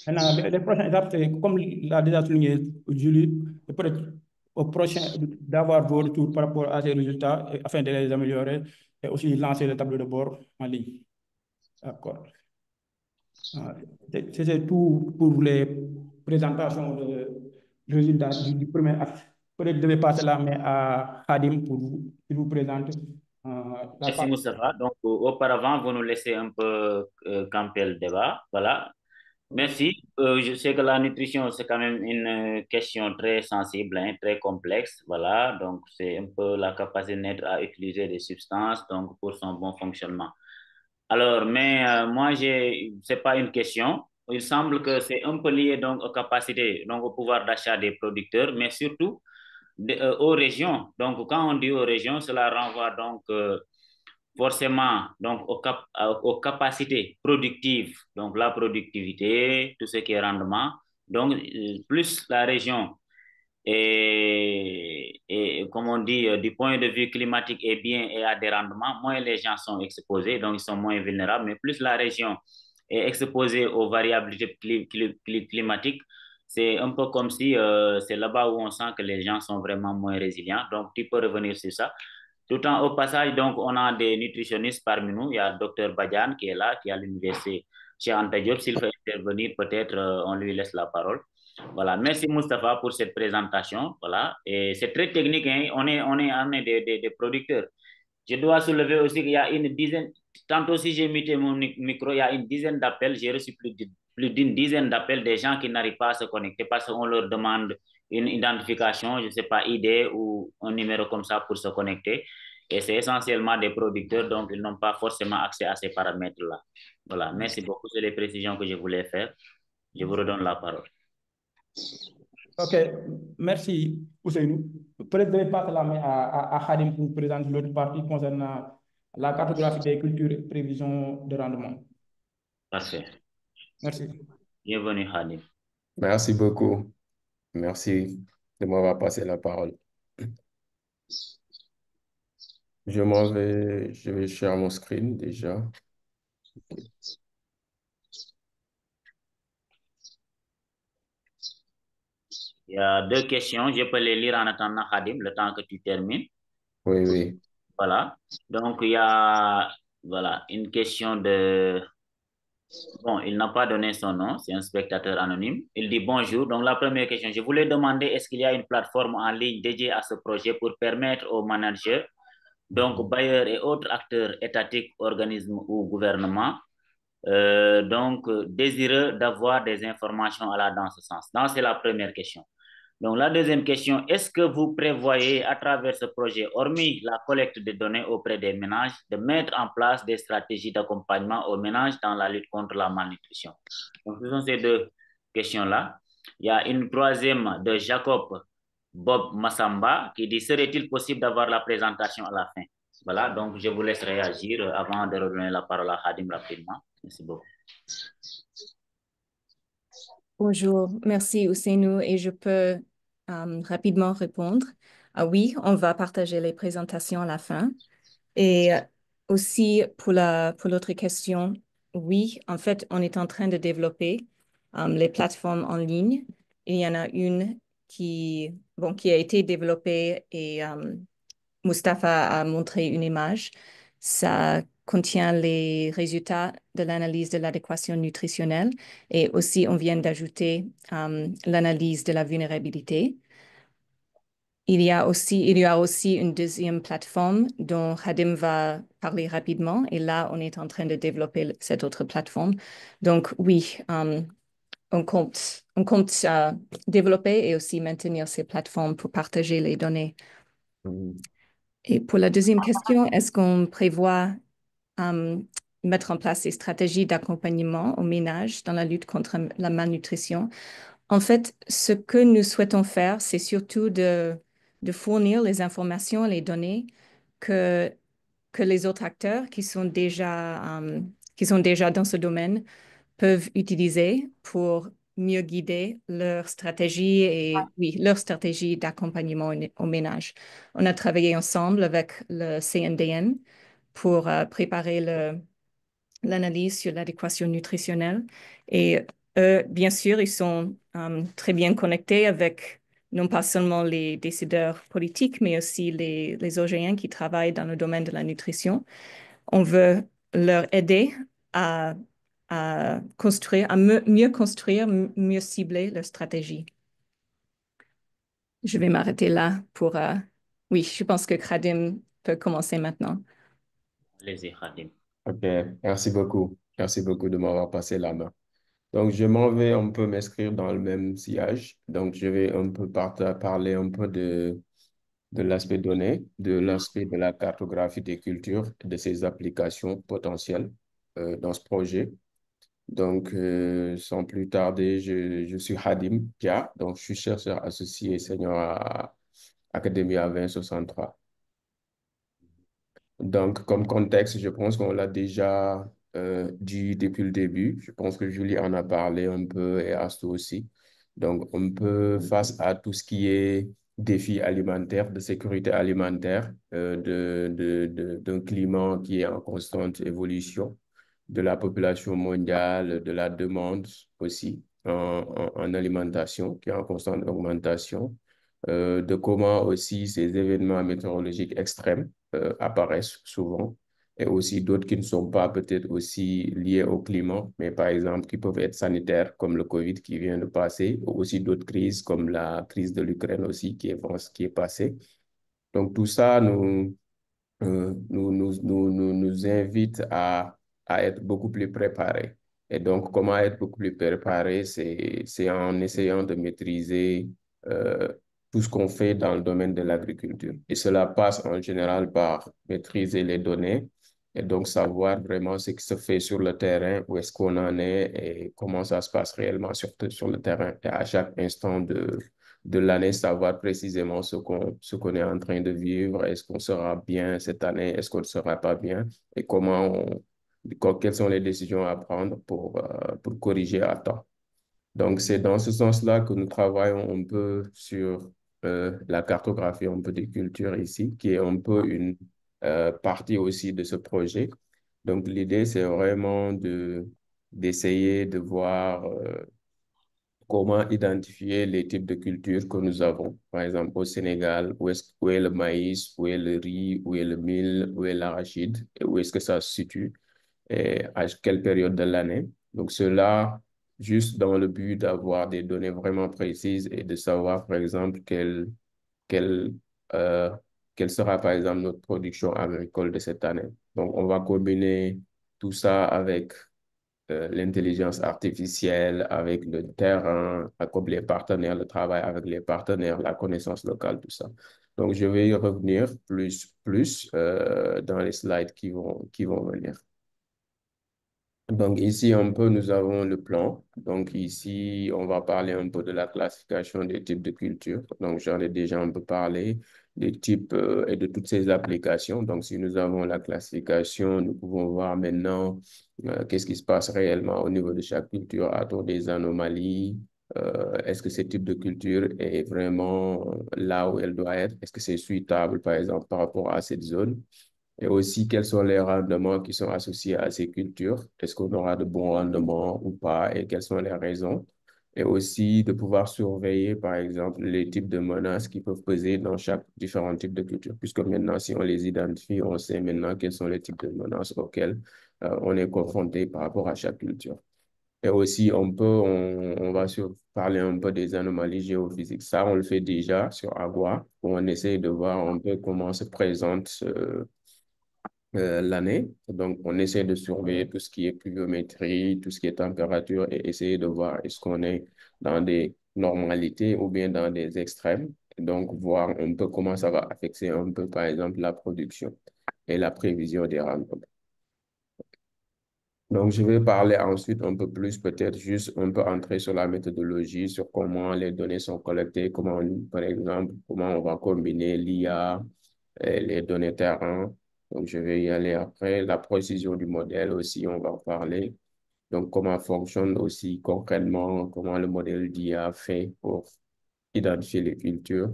Maintenant, les prochaines étapes, c'est comme l'a déjà souligné Julie, peut-être au prochain d'avoir vos retours par rapport à ces résultats afin de les améliorer et aussi lancer le tableau de bord en ligne. D'accord. C'est tout pour les présentations de résultats du premier acte. Peut-être que je vais passer la main à Khadim pour qu'il vous présente. Merci Moustapha. Donc, auparavant, vous nous laissez un peu camper le débat. Voilà. Merci. Je sais que la nutrition, c'est quand même une question très sensible, hein, très complexe. Voilà. Donc, c'est un peu la capacité de l'être à utiliser des substances donc, pour son bon fonctionnement. Alors, mais moi, c'est pas une question. Il semble que c'est un peu lié donc aux capacités, donc au pouvoir d'achat des producteurs, mais surtout aux régions. Donc, quand on dit aux régions, cela renvoie donc forcément donc aux capacités productives, donc la productivité, tout ce qui est rendement. Donc, plus la région et comme on dit, du point de vue climatique est bien et a des rendements, moins les gens sont exposés, donc ils sont moins vulnérables, mais plus la région est exposée aux variabilités climatiques, c'est un peu comme si c'est là-bas où on sent que les gens sont vraiment moins résilients. Donc, tu peux revenir sur ça. Tout en au passage, donc, on a des nutritionnistes parmi nous. Il y a le docteur Badian qui est là, qui est à l'université chez Anta Diop. S'il veut intervenir, peut-être on lui laisse la parole. Voilà. Merci Moustapha pour cette présentation. Voilà. Et c'est très technique, hein. On est des producteurs. Je dois soulever aussi qu'il y a une dizaine, tantôt si j'ai muté mon micro, il y a une dizaine d'appels. J'ai reçu plus d'une dizaine d'appels des gens qui n'arrivent pas à se connecter parce qu'on leur demande une identification, je ne sais pas, ID ou un numéro comme ça pour se connecter. Et c'est essentiellement des producteurs, donc ils n'ont pas forcément accès à ces paramètres-là. Voilà, merci beaucoup. C'est les précisions que je voulais faire. Je vous redonne la parole. Ok, merci Ousseynou. Peut-être que je vais passer la main à Khadim pour présenter l'autre partie concernant la cartographie des cultures et prévisions de rendement. Parfait. Merci. Bienvenue Khadim. Merci beaucoup. Merci de m'avoir passé la parole. Je vais share mon screen déjà. Okay. Il y a 2 questions. Je peux les lire en attendant, Khadim, le temps que tu termines. Oui, oui. Voilà. Donc, il y a une question de... Bon, il n'a pas donné son nom, c'est un spectateur anonyme. Il dit bonjour. Donc, la première question, je voulais demander, est-ce qu'il y a une plateforme en ligne dédiée à ce projet pour permettre aux managers, donc bailleurs et autres acteurs étatiques, organismes ou gouvernements, désireux d'avoir des informations dans ce sens? Donc, c'est la première question. Donc, la deuxième question, est-ce que vous prévoyez à travers ce projet, hormis la collecte de données auprès des ménages, de mettre en place des stratégies d'accompagnement aux ménages dans la lutte contre la malnutrition? Donc, ce sont ces 2 questions-là. Il y a une troisième de Jacob Bob Massamba qui dit, serait-il possible d'avoir la présentation à la fin? Voilà, donc je vous laisse réagir avant de redonner la parole à Khadim rapidement. Merci beaucoup. Bonjour, merci Ousseynou et je peux rapidement répondre. Ah oui, on va partager les présentations à la fin. Et aussi pour l'autre question, oui, en fait, on est en train de développer les plateformes en ligne. Il y en a une qui a été développée et Mustapha a montré une image. Ça contient les résultats de l'analyse de l'adéquation nutritionnelle et aussi on vient d'ajouter l'analyse de la vulnérabilité. Il y a aussi une deuxième plateforme dont Khadim va parler rapidement et là on est en train de développer cette autre plateforme. Donc oui, on compte développer et aussi maintenir ces plateformes pour partager les données. Et pour la deuxième question, est-ce qu'on prévoit euh, mettre en place des stratégies d'accompagnement au ménage dans la lutte contre la malnutrition? En fait, ce que nous souhaitons faire, c'est surtout de fournir les informations, les données que, que les autres acteurs qui sont déjà dans ce domaine peuvent utiliser pour mieux guider leur stratégie et oui, leur stratégie d'accompagnement au ménage. On a travaillé ensemble avec le CNDN pour préparer l'analyse sur l'adéquation nutritionnelle. Et eux, bien sûr, ils sont très bien connectés avec non pas seulement les décideurs politiques, mais aussi les OGM qui travaillent dans le domaine de la nutrition. On veut leur aider à, construire, à mieux construire, mieux cibler leur stratégie. Je vais m'arrêter là pour... oui, je pense que Khadim peut commencer maintenant. Allez-y, Khadim. OK, merci beaucoup. Merci beaucoup de m'avoir passé la main. Donc, je m'en vais un peu m'inscrire dans le même sillage. Donc, je vais un peu parler un peu de l'aspect données, de l'aspect de la cartographie des cultures et de ses applications potentielles dans ce projet. Donc, sans plus tarder, je suis Hadim Dia, donc je suis chercheur associé senior à Academia 2063. Donc, comme contexte, je pense qu'on l'a déjà dit depuis le début. Je pense que Julie en a parlé un peu et Astou aussi. Donc, on peut, face à tout ce qui est défi alimentaire, de sécurité alimentaire, d'un climat qui est en constante évolution, de la population mondiale, de la demande aussi en alimentation qui est en constante augmentation, de comment aussi ces événements météorologiques extrêmes apparaissent souvent, et aussi d'autres qui ne sont pas peut-être aussi liés au climat, mais par exemple qui peuvent être sanitaires, comme le Covid qui vient de passer, ou aussi d'autres crises comme la crise de l'Ukraine aussi qui est passée. Donc tout ça nous invite à être beaucoup plus préparés. Et donc, comment être beaucoup plus préparé, c'est en essayant de maîtriser euh, tout ce qu'on fait dans le domaine de l'agriculture. Et cela passe en général par maîtriser les données et donc savoir vraiment ce qui se fait sur le terrain, où est-ce qu'on en est et comment ça se passe réellement sur le terrain. Et à chaque instant de l'année, savoir précisément ce qu'on est en train de vivre. Est-ce qu'on sera bien cette année? Est-ce qu'on ne sera pas bien? Et quelles sont les décisions à prendre pour corriger à temps. Donc, c'est dans ce sens-là que nous travaillons un peu sur la cartographie un peu des cultures ici, qui est un peu une partie aussi de ce projet. Donc, l'idée, c'est vraiment d'essayer de voir comment identifier les types de cultures que nous avons. Par exemple, au Sénégal, où est le maïs, où est le riz, où est le mil, où est l'arachide, et où est-ce que ça se situe, et à quelle période de l'année. Donc, cela, juste dans le but d'avoir des données vraiment précises et de savoir, par exemple, quelle, euh, quelle sera, par exemple, notre production agricole de cette année. Donc, on va combiner tout ça avec l'intelligence artificielle, avec le terrain, avec les partenaires, le travail avec les partenaires, la connaissance locale, tout ça. Donc, je vais y revenir plus dans les slides qui vont venir. Donc ici, un peu, nous avons le plan. Donc ici, on va parler un peu de la classification des types de cultures. Donc j'en ai déjà un peu parlé des types et de toutes ces applications. Donc si nous avons la classification, nous pouvons voir maintenant qu'est-ce qui se passe réellement au niveau de chaque culture, a-t-on des anomalies? Est-ce que ce type de culture est vraiment là où elle doit être? Est-ce que c'est suitable, par exemple, par rapport à cette zone? Et aussi, quels sont les rendements qui sont associés à ces cultures? Est-ce qu'on aura de bons rendements ou pas? Et quelles sont les raisons? Et aussi de pouvoir surveiller, par exemple, les types de menaces qui peuvent peser dans chaque différent type de culture. Puisque maintenant, si on les identifie, on sait maintenant quels sont les types de menaces auxquels on est confronté par rapport à chaque culture. Et aussi, on va parler un peu des anomalies géophysiques. Ça, on le fait déjà sur Agua, où on essaie de voir un peu comment se présente l'année. Donc, on essaie de surveiller tout ce qui est pluviométrie, tout ce qui est température et essayer de voir est-ce qu'on est dans des normalités ou bien dans des extrêmes. Donc, voir un peu comment ça va affecter un peu, par exemple, la production et la prévision des rendements. Donc, je vais parler ensuite un peu plus, peut-être juste un peu entrer sur la méthodologie, sur comment les données sont collectées, comment, par exemple, comment on va combiner l'IA et les données terrain. Donc, je vais y aller après. La précision du modèle aussi, on va en parler. Donc, comment fonctionne aussi concrètement, comment le modèle d'IA fait pour identifier les cultures.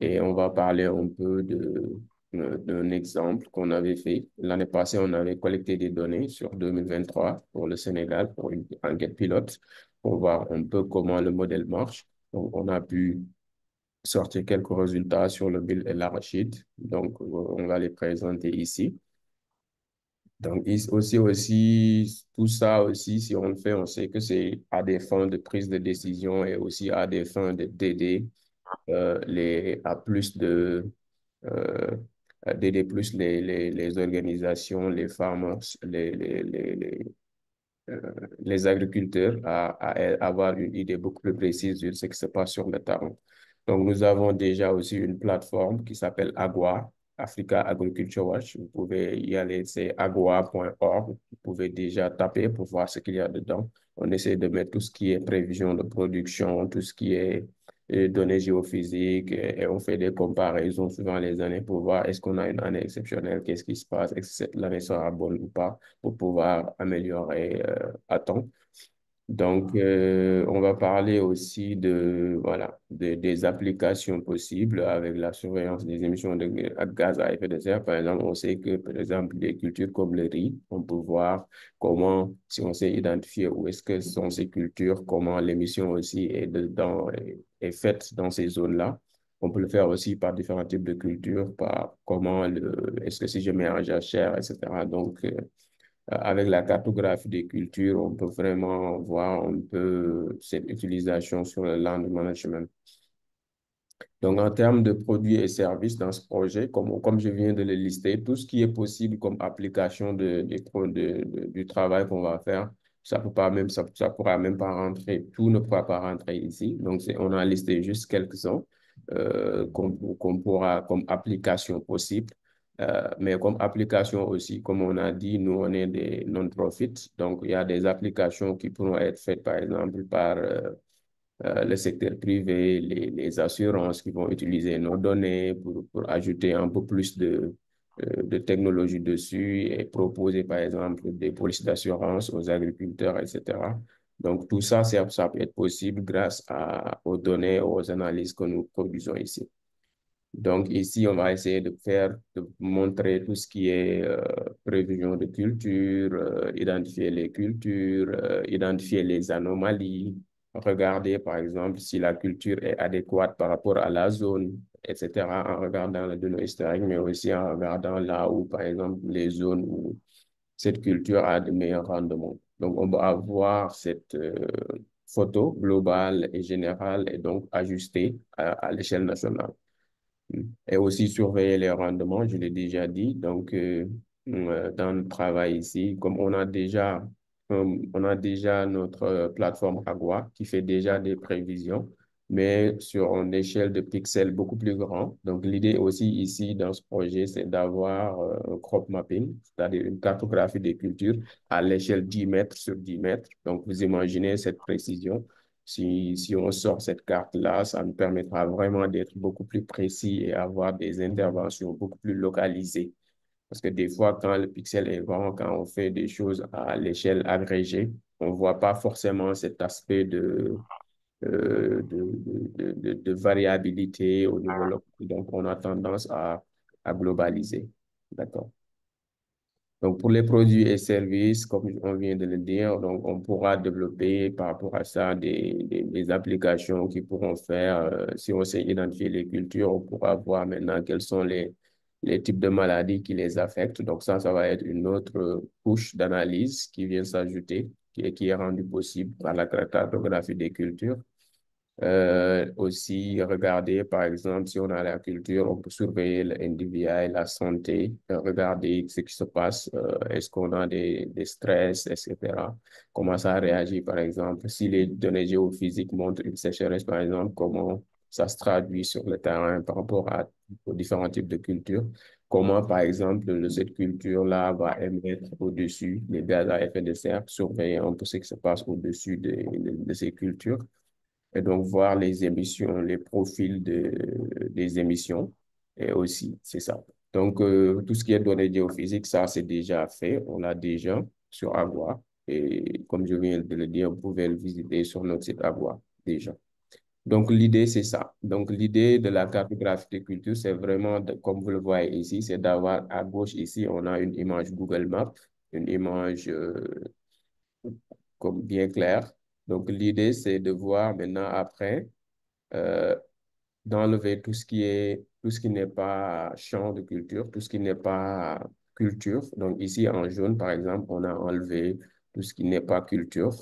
Et on va parler un peu d'un exemple qu'on avait fait. L'année passée, on avait collecté des données sur 2023 pour le Sénégal, pour une enquête pilote, pour voir un peu comment le modèle marche. Donc, on a pu sortir quelques résultats sur le build et l'arachide. Donc, on va les présenter ici. Donc, tout ça aussi, si on le fait, on sait que c'est à des fins de prise de décision et aussi à des fins d'aider à plus euh, d'aider plus les organisations, les farmers, euh, les agriculteurs à avoir une idée beaucoup plus précise de ce qui se passe sur le terrain. Donc, nous avons déjà aussi une plateforme qui s'appelle Agua, Africa Agriculture Watch. Vous pouvez y aller, c'est agua.org. Vous pouvez déjà taper pour voir ce qu'il y a dedans. On essaie de mettre tout ce qui est prévision de production, tout ce qui est données géophysiques et on fait des comparaisons suivant les années pour voir est-ce qu'on a une année exceptionnelle, qu'est-ce qui se passe, est-ce que cette année sera bonne ou pas pour pouvoir améliorer à temps. Donc, on va parler aussi voilà, des applications possibles avec la surveillance des émissions de gaz à effet de serre. Par exemple, on sait que, par exemple, des cultures comme le riz, on peut voir comment, si on sait identifier où est-ce que sont ces cultures, comment l'émission aussi est faite dans ces zones-là. On peut le faire aussi par différents types de cultures, par est-ce que si je mets un jachère, etc. Donc, avec la cartographie des cultures, on peut vraiment voir un peu cette utilisation sur le land management. Donc, en termes de produits et services dans ce projet, comme je viens de le lister, tout ce qui est possible comme application du travail qu'on va faire, ça pourra même pas rentrer, tout ne pourra pas rentrer ici. Donc, on a listé juste quelques-uns qu'on pourra comme application possible. Mais comme application aussi, comme on a dit, nous, on est des non-profits. Donc, il y a des applications qui pourront être faites, par exemple, par le secteur privé, les assurances qui vont utiliser nos données pour ajouter un peu plus de technologie dessus et proposer, par exemple, des polices d'assurance aux agriculteurs, etc. Donc, tout ça, ça peut être possible grâce aux données, aux analyses que nous produisons ici. Donc, ici, on va essayer de montrer tout ce qui est prévision de culture, identifier les cultures, identifier les anomalies, regarder, par exemple, si la culture est adéquate par rapport à la zone, etc., en regardant les données historiques, mais aussi en regardant là où, par exemple, les zones où cette culture a de meilleurs rendements. Donc, on va avoir cette photo globale et générale et donc ajustée à l'échelle nationale. Et aussi surveiller les rendements, je l'ai déjà dit. Donc, dans le travail ici, comme on a déjà notre plateforme Agua qui fait déjà des prévisions. mais sur une échelle de pixels beaucoup plus grand. Donc, l'idée aussi ici dans ce projet, c'est d'avoir un crop mapping, c'est-à-dire une cartographie des cultures à l'échelle 10 mètres sur 10 mètres. Donc, vous imaginez cette précision. Si on sort cette carte-là, ça nous permettra vraiment d'être beaucoup plus précis et avoir des interventions beaucoup plus localisées. Parce que des fois, quand le pixel est grand, quand on fait des choses à l'échelle agrégée, on ne voit pas forcément cet aspect de variabilité au niveau local. Donc, on a tendance à globaliser. D'accord. Donc, pour les produits et services, comme on vient de le dire, donc on pourra développer par rapport à ça des applications qui pourront faire, si on sait identifier les cultures, on pourra voir maintenant quels sont les types de maladies qui les affectent. Donc, ça va être une autre couche d'analyse qui vient s'ajouter, qui est rendue possible par la cartographie des cultures. Aussi, regarder, par exemple, si on a la culture, on peut surveiller le NDVI, la santé, regarder ce qui se passe, est-ce qu'on a des stress, etc. Comment ça réagit, par exemple, si les données géophysiques montrent une sécheresse, par exemple, comment ça se traduit sur le terrain par rapport aux différents types de cultures. Comment, par exemple, cette culture-là va émettre au-dessus des gaz à effet de serre, surveiller un peu ce qui se passe au-dessus de ces cultures et donc voir les émissions, les profils des émissions et aussi, c'est ça. Donc, tout ce qui est données géophysiques, ça, c'est déjà fait. On l'a déjà sur Agua. Et comme je viens de le dire, vous pouvez le visiter sur notre site Agua déjà. Donc, l'idée, c'est ça. Donc, l'idée de la cartographie des cultures, c'est vraiment, comme vous le voyez ici, c'est d'avoir à gauche ici, on a une image Google Maps, une image comme bien claire. Donc, l'idée, c'est de voir maintenant après euh, d'enlever tout ce qui n'est pas champ de culture, tout ce qui n'est pas culture. Donc ici, en jaune, par exemple, on a enlevé tout ce qui n'est pas culture.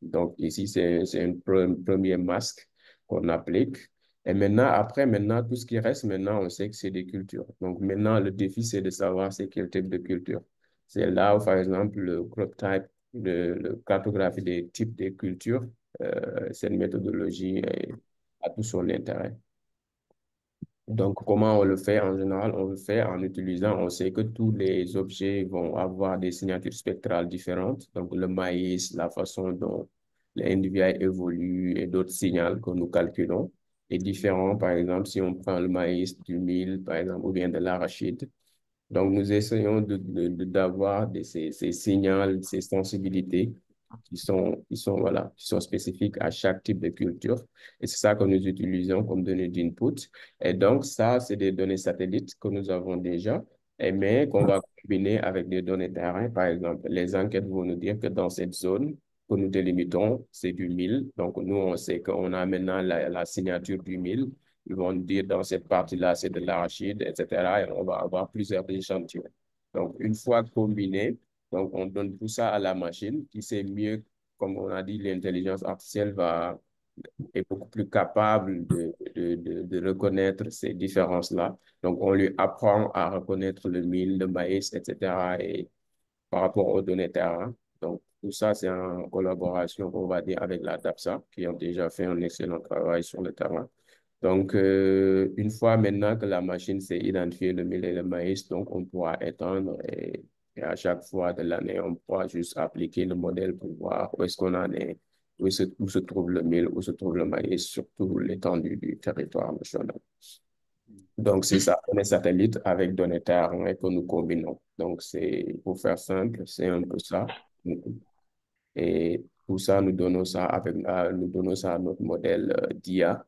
Donc ici, c'est un premier masque qu'on applique. Et maintenant, après, maintenant, tout ce qui reste, maintenant, on sait que c'est des cultures. Donc maintenant, le défi, c'est de savoir c'est quel type de culture. C'est là où, par exemple, le crop type, le cartographie des types de cultures, cette méthodologie a tout son intérêt. Donc, comment on le fait en général? On le fait en utilisant, on sait que tous les objets vont avoir des signatures spectrales différentes. Donc, le maïs, la façon dont les NDVI évoluent et d'autres signaux que nous calculons est différent. Par exemple, si on prend le maïs, du mil, par exemple, ou bien de l'arachide. Donc, nous essayons d'avoir ces signaux, ces sensibilités voilà, qui sont spécifiques à chaque type de culture. Et c'est ça que nous utilisons comme données d'input. Et donc, ça, c'est des données satellites que nous avons déjà, mais qu'on va combiner avec des données terrain. Par exemple, les enquêtes vont nous dire que dans cette zone que nous délimitons, c'est du mil. Donc, nous, on sait qu'on a maintenant la signature du mil. Ils vont nous dire dans cette partie-là, c'est de l'arachide, etc. Et on va avoir plusieurs échantillons. Donc, une fois combiné, donc on donne tout ça à la machine qui sait mieux, comme on a dit, l'intelligence artificielle est beaucoup plus capable de reconnaître ces différences-là. Donc, on lui apprend à reconnaître le mil, le maïs, etc. et par rapport aux données terrain. Donc, tout ça, c'est en collaboration, on va dire, avec la DAPSA, qui ont déjà fait un excellent travail sur le terrain. Donc, une fois maintenant que la machine sait identifier le mil et le maïs, donc on pourra étendre et à chaque fois de l'année, on pourra juste appliquer le modèle pour voir où est-ce qu'on en est, où se trouve le mil, où se trouve le maïs, sur tout l'étendue du territoire national. Donc, c'est ça, on est satellite avec données terrain et que nous combinons. Donc, c'est, pour faire simple, c'est un peu ça. Et tout ça, nous donnons ça à notre modèle d'IA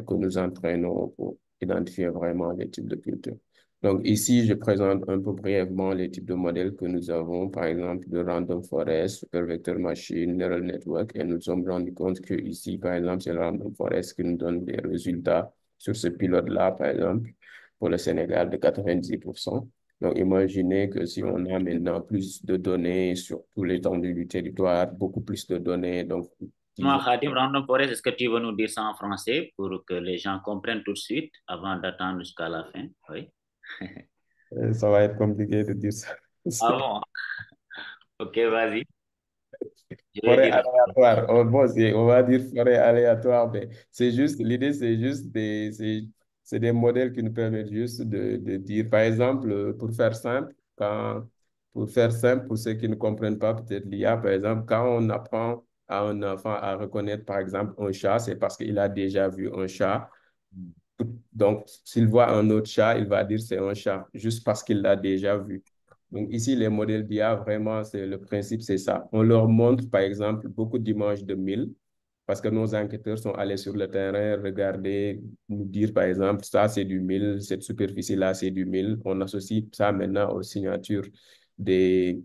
que nous entraînons pour identifier vraiment les types de cultures. Donc ici, je présente un peu brièvement les types de modèles que nous avons, par exemple, de Random Forest, Super Vector Machine, Neural Network, et nous nous sommes rendus compte que ici, par exemple, c'est le Random Forest qui nous donne des résultats sur ce pilote-là, par exemple, pour le Sénégal de 90%. Donc, imaginez que si on a maintenant plus de données sur tout l'étendue du territoire, beaucoup plus de données, donc Moi, Khadim, Random Forest, est-ce que tu veux nous dire ça en français pour que les gens comprennent tout de suite avant d'attendre jusqu'à la fin? Oui. ça va être compliqué de dire ça. Ah bon? Ok, vas-y. Je vais Forêt dire, aléatoire. Oh, bon, on va dire forêt aléatoire, mais c'est juste, l'idée, c'est juste c'est des modèles qui nous permettent juste de dire, par exemple, pour faire simple, pour ceux qui ne comprennent pas peut-être l'IA, par exemple, quand on apprend à un enfant à reconnaître, par exemple, un chat, c'est parce qu'il a déjà vu un chat. Donc, s'il voit un autre chat, il va dire c'est un chat, juste parce qu'il l'a déjà vu. Donc, ici, les modèles d'IA, vraiment, c'est le principe, c'est ça. On leur montre, par exemple, beaucoup d'images de mille, parce que nos enquêteurs sont allés sur le terrain, regarder, nous dire, par exemple, ça, c'est du mille, cette superficie-là, c'est du mille. On associe ça maintenant aux signatures des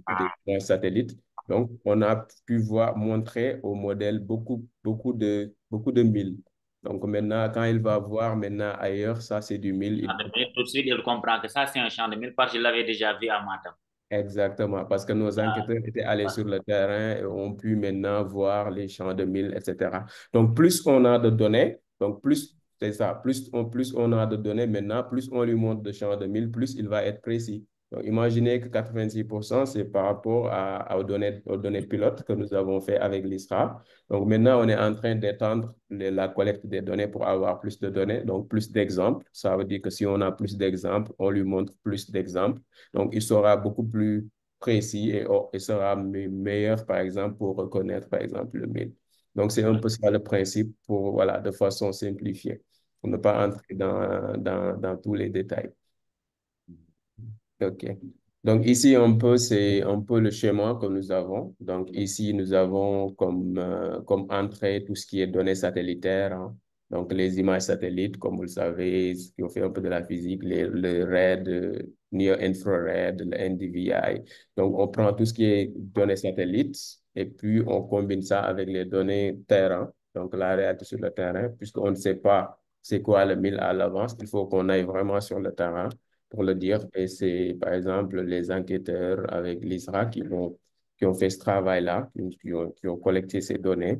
satellites. Donc, on a pu voir, montrer au modèle beaucoup de mille. Donc maintenant, quand il va voir maintenant ailleurs, ça c'est du mille. champ de mille, tout de suite, il comprend que ça, c'est un champ de mille parce que je l'avais déjà vu à Matam. Exactement, parce que nos Ah, enquêteurs étaient allés sur le terrain et ont pu maintenant voir les champs de mille, etc. Donc plus on a de données, donc plus c'est ça, plus on a de données maintenant, plus on lui montre de champs de mille, plus il va être précis. Donc imaginez que 86%, c'est par rapport aux données pilotes que nous avons fait avec l'ISRA. Donc maintenant, on est en train d'étendre la collecte des données pour avoir plus de données, donc plus d'exemples. Ça veut dire que si on a plus d'exemples, on lui montre plus d'exemples. Donc, il sera beaucoup plus précis et sera meilleur, par exemple, pour reconnaître, par exemple, le mail. Donc, c'est un peu ça le principe pour, voilà, de façon simplifiée, pour ne pas entrer dans tous les détails. OK. Donc ici, c'est un peu le schéma que nous avons. Donc ici, nous avons comme entrée tout ce qui est données satellitaires, hein. Donc les images satellites, comme vous le savez, qui ont fait un peu de la physique, le RED, Near Infrared, le NDVI. Donc on prend tout ce qui est données satellites et puis on combine ça avec les données terrain, donc la réalité sur le terrain, puisqu'on ne sait pas c'est quoi le mille à l'avance. Il faut qu'on aille vraiment sur le terrain pour le dire. Et c'est, par exemple, les enquêteurs avec l'ISRA qui ont fait ce travail-là, qui ont collecté ces données.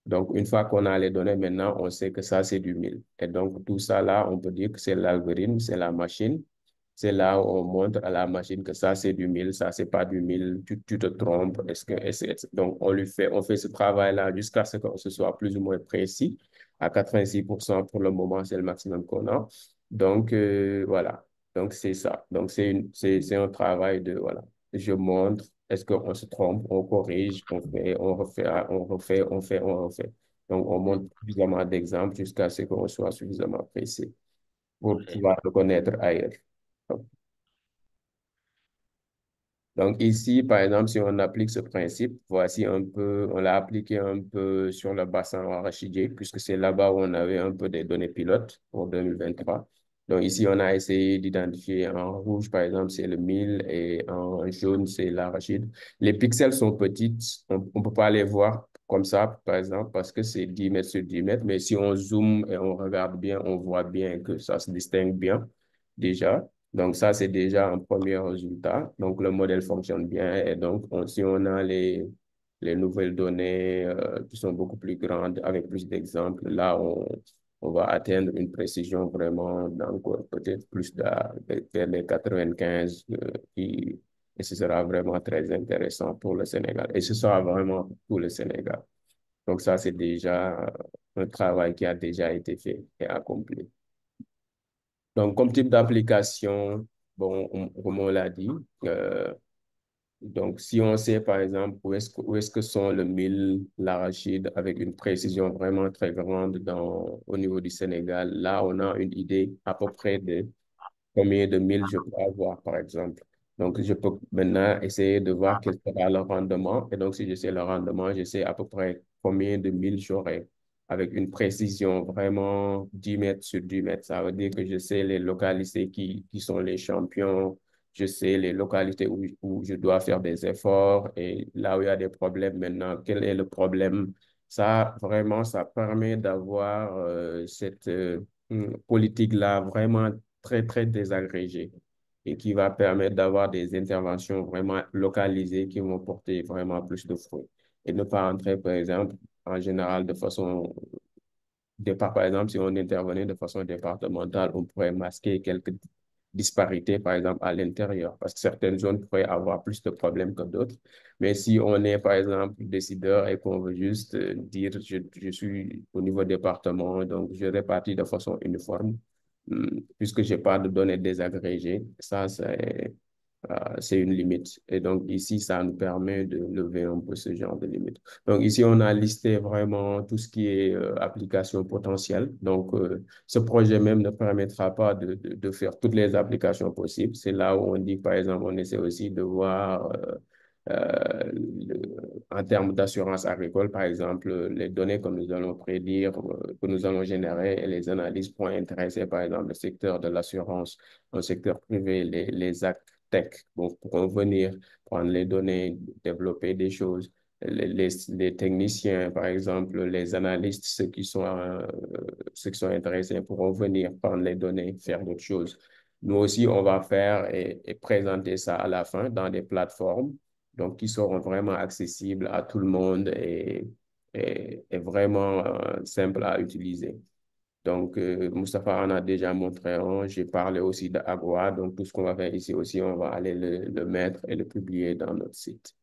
Donc, une fois qu'on a les données, maintenant, on sait que ça, c'est du mille. Et donc, tout ça, là, on peut dire que c'est l'algorithme, c'est la machine. C'est là où on montre à la machine que ça, c'est du mille, ça, c'est pas du mille, tu te trompes. Donc, on fait ce travail-là jusqu'à ce que ce soit plus ou moins précis. À 86% pour le moment, c'est le maximum qu'on a. Donc, voilà. Donc, c'est ça. Donc, c'est un travail de, voilà. Je montre, est-ce qu'on se trompe, on corrige, on fait, on refait, on refait, on fait, on refait. Donc, on montre suffisamment d'exemples jusqu'à ce qu'on soit suffisamment précis pour ok. pouvoir le connaître ailleurs. Donc ici, par exemple, si on applique ce principe, voici un peu, on l'a appliqué un peu sur le bassin arachidier, puisque c'est là-bas où on avait un peu des données pilotes pour 2023. Donc ici, on a essayé d'identifier en rouge, par exemple, c'est le mil et en jaune, c'est l'arachide. Les pixels sont petits, on ne peut pas les voir comme ça, par exemple, parce que c'est 10 mètres sur 10 mètres, mais si on zoome et on regarde bien, on voit bien que ça se distingue bien déjà. Donc, ça, c'est déjà un premier résultat. Donc, le modèle fonctionne bien. Et donc, si on a les nouvelles données qui sont beaucoup plus grandes, avec plus d'exemples, là, on va atteindre une précision vraiment d'encore peut-être plus vers les 95 et ce sera vraiment très intéressant pour le Sénégal. Et ce sera vraiment pour le Sénégal. Donc, ça, c'est déjà un travail qui a déjà été fait et accompli. Donc, comme type d'application, bon, comme on l'a dit, donc si on sait par exemple où est-ce que sont le mil, l'arachide avec une précision vraiment très grande au niveau du Sénégal, là on a une idée à peu près de combien de milles je peux avoir, par exemple. Donc, je peux maintenant essayer de voir quel sera le rendement. Et donc, si je sais le rendement, je sais à peu près combien de milles j'aurai avec une précision vraiment 10 mètres sur 10 mètres. Ça veut dire que je sais les localités qui sont les champions. Je sais les localités où je dois faire des efforts et là où il y a des problèmes maintenant, quel est le problème? Ça, vraiment, ça permet d'avoir cette politique-là vraiment très, très désagrégé et qui va permettre d'avoir des interventions vraiment localisées qui vont porter vraiment plus de fruits. Et ne pas entrer, par exemple, en général, par exemple, si on intervenait de façon départementale, on pourrait masquer disparité, par exemple, à l'intérieur, parce que certaines zones pourraient avoir plus de problèmes que d'autres. Mais si on est, par exemple, décideur et qu'on veut juste dire, je suis au niveau département, donc je répartis de façon uniforme, puisque je n'ai pas de données désagrégées, ça, c'est une limite. Et donc, ici, ça nous permet de lever un peu ce genre de limite. Donc, ici, on a listé vraiment tout ce qui est application potentielle. Donc, ce projet même ne permettra pas de faire toutes les applications possibles. C'est là où on dit, par exemple, on essaie aussi de voir en termes d'assurance agricole, par exemple, les données que nous allons prédire, que nous allons générer et les analyses pourront intéresser, par exemple, le secteur de l'assurance, le secteur privé, les actes tech pourront venir prendre les données, développer des choses. Les techniciens, par exemple, les analystes, ceux qui sont intéressés pourront venir prendre les données, faire d'autres choses. Nous aussi, on va faire et présenter ça à la fin dans des plateformes donc qui seront vraiment accessibles à tout le monde et vraiment simples à utiliser. Donc, Mustapha en a déjà montré un. J'ai parlé aussi d'Agua. Donc, tout ce qu'on va faire ici aussi, on va aller le mettre et le publier dans notre site.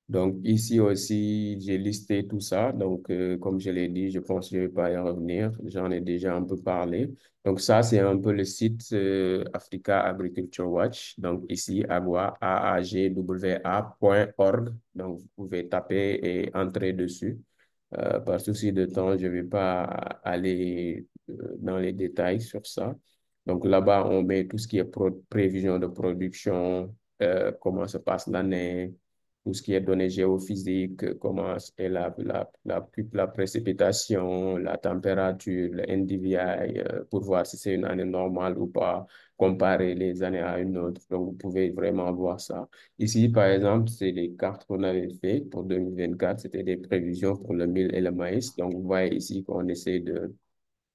Donc, ici aussi, j'ai listé tout ça. Donc, comme je l'ai dit, je pense que je ne vais pas y revenir. J'en ai déjà un peu parlé. Donc, ça, c'est un peu le site Africa Agriculture Watch. Donc, ici, agwa, aagwa.org. Donc, vous pouvez taper et entrer dessus. Par souci de temps, je ne vais pas aller dans les détails sur ça. Donc, là-bas, on met tout ce qui est prévision de production, comment se passe l'année, tout ce qui est données géophysiques, comment est la précipitation, la température, le NDVI, pour voir si c'est une année normale ou pas, comparer les années à une autre. Donc, vous pouvez vraiment voir ça. Ici, par exemple, c'est les cartes qu'on avait faites pour 2024. C'était des prévisions pour le mil et le maïs. Donc, vous voyez ici qu'on essaie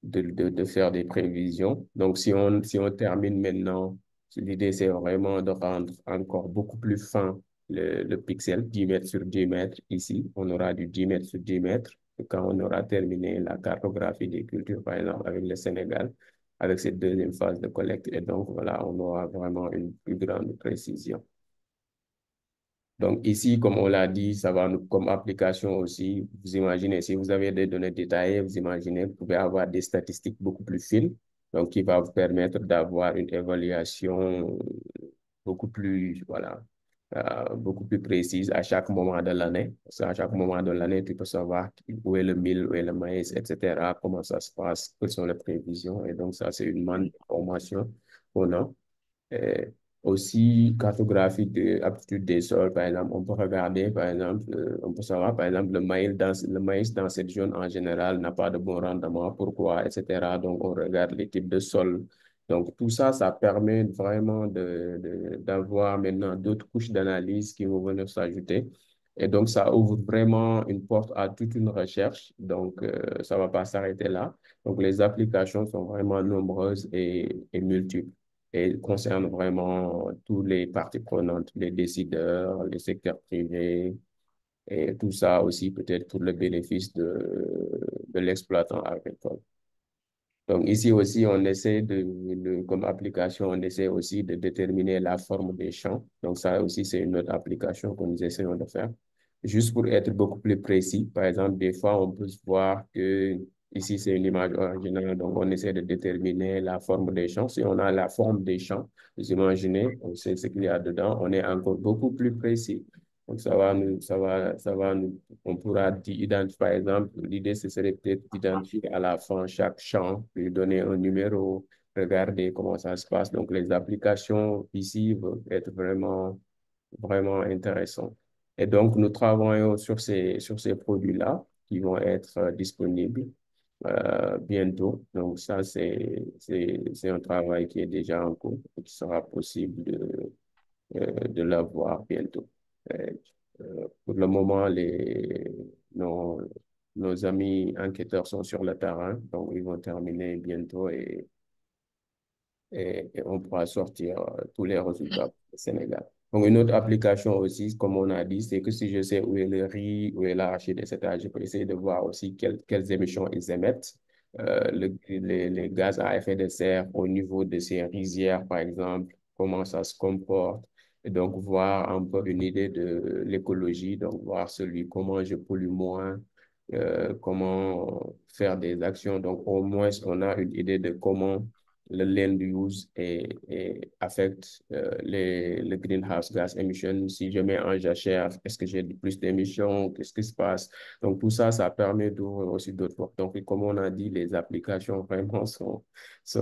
de faire des prévisions. Donc, si on termine maintenant, l'idée, c'est vraiment de rendre encore beaucoup plus fin le pixel, 10 mètres sur 10 mètres. Ici, on aura du 10 mètres sur 10 mètres. Et quand on aura terminé la cartographie des cultures, par exemple, avec le Sénégal, avec cette deuxième phase de collecte. Et donc, voilà, on aura vraiment une plus grande précision. Donc ici, comme on l'a dit, ça va nous, comme application aussi, vous imaginez, si vous avez des données détaillées, vous imaginez, vous pouvez avoir des statistiques beaucoup plus fines, donc qui va vous permettre d'avoir une évaluation beaucoup plus, voilà, beaucoup plus précise à chaque moment de l'année. Parce qu'à chaque moment de l'année, tu peux savoir où est le mil, où est le maïs, etc., comment ça se passe, quelles sont les prévisions. Et donc ça, c'est une manne d'information qu'on a. Aussi, cartographie de aptitude des sols, par exemple, on peut regarder, par exemple, on peut savoir, par exemple, le maïs dans cette zone en général n'a pas de bon rendement, pourquoi, etc. Donc, on regarde les types de sols. Donc, tout ça, ça permet vraiment d'avoir maintenant d'autres couches d'analyse qui vont venir s'ajouter. Et donc, ça ouvre vraiment une porte à toute une recherche. Donc, ça ne va pas s'arrêter là. Donc, les applications sont vraiment nombreuses et multiples et concerne vraiment tous les parties prenantes, les décideurs, le secteur privé et tout ça aussi peut-être pour le bénéfice de l'exploitant agricole. Donc ici aussi, on essaie comme application, on essaie aussi de déterminer la forme des champs. Donc ça aussi, c'est une autre application que nous essayons de faire. Juste pour être beaucoup plus précis, par exemple, des fois, on peut voir que ici, c'est une image originale, donc on essaie de déterminer la forme des champs. Si on a la forme des champs, vous imaginez, on sait ce qu'il y a dedans, on est encore beaucoup plus précis. Donc, on pourra identifier, par exemple, l'idée, ce serait peut-être d'identifier à la fin chaque champ, lui donner un numéro, regarder comment ça se passe. Donc, les applications ici vont être vraiment, vraiment intéressantes. Et donc, nous travaillons sur ces produits-là qui vont être disponibles bientôt. Donc, ça, c'est un travail qui est déjà en cours et qui sera possible de l'avoir bientôt. Euh, pour le moment, nos amis enquêteurs sont sur le terrain, donc ils vont terminer bientôt et on pourra sortir tous les résultats au Sénégal. Donc, une autre application aussi, comme on a dit, c'est que si je sais où est le riz, où est l'arachide, etc., je peux essayer de voir aussi quelles émissions ils émettent. les gaz à effet de serre au niveau de ces rizières, par exemple, comment ça se comporte. Et donc, voir un peu une idée de l'écologie, donc voir comment je pollue moins, comment faire des actions. Donc, au moins, on a une idée de comment le land use affecte le greenhouse gas emission. Si je mets un jachère, est-ce que j'ai plus d'émissions? Qu'est-ce qui se passe? Donc, tout ça, ça permet d'ouvrir aussi d'autres portes. Donc, comme on a dit, les applications vraiment sont